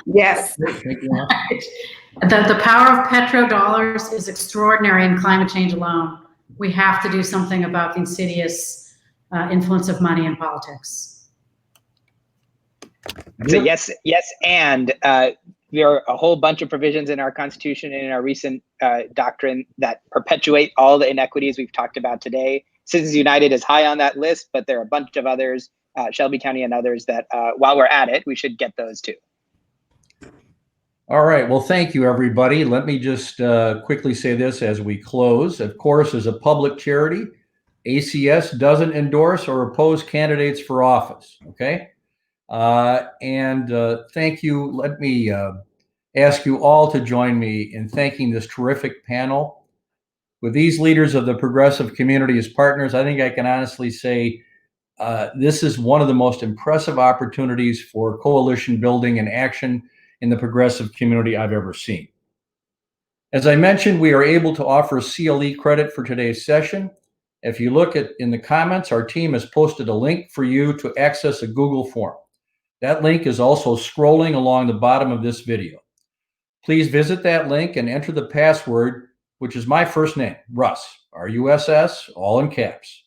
Yes. Thank you, Anna. The power of petrodollars is extraordinary in climate change alone. We have to do something about the insidious influence of money in politics. So yes, and there are a whole bunch of provisions in our Constitution and in our recent doctrine that perpetuate all the inequities we've talked about today. Citizens United is high on that list, but there are a bunch of others, Shelby County and others, that while we're at it, we should get those too. All right. Well, thank you, everybody. Let me just quickly say this as we close. Of course, as a public charity, ACS doesn't endorse or oppose candidates for office. Okay. Thank you. Let me ask you all to join me in thanking this terrific panel. With these leaders of the progressive community as partners, I think I can honestly say this is one of the most impressive opportunities for coalition building and action in the progressive community I've ever seen. As I mentioned, we are able to offer CLE credit for today's session. If you look in the comments, our team has posted a link for you to access a Google form. That link is also scrolling along the bottom of this video. Please visit that link and enter the password, which is my first name, Russ, R-U-S-S, all in caps.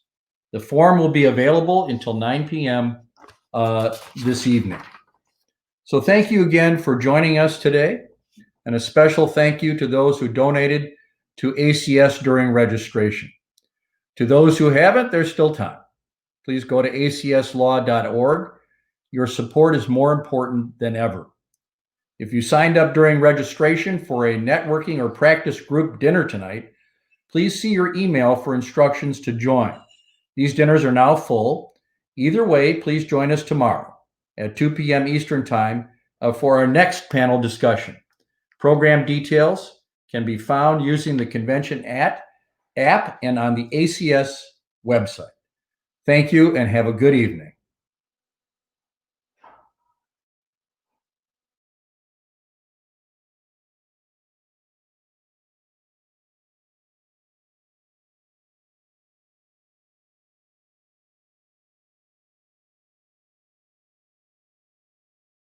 The form will be available until 9 p.m. This evening. So thank you again for joining us today, and a special thank you to those who donated to ACS during registration. To those who haven't, there's still time. Please go to acslaw.org. Your support is more important than ever. If you signed up during registration for a networking or practice group dinner tonight, please see your email for instructions to join. These dinners are now full. Either way, please join us tomorrow at 2 p.m. Eastern Time for our next panel discussion. Program details can be found using the convention app and on the ACS website. Thank you and have a good evening.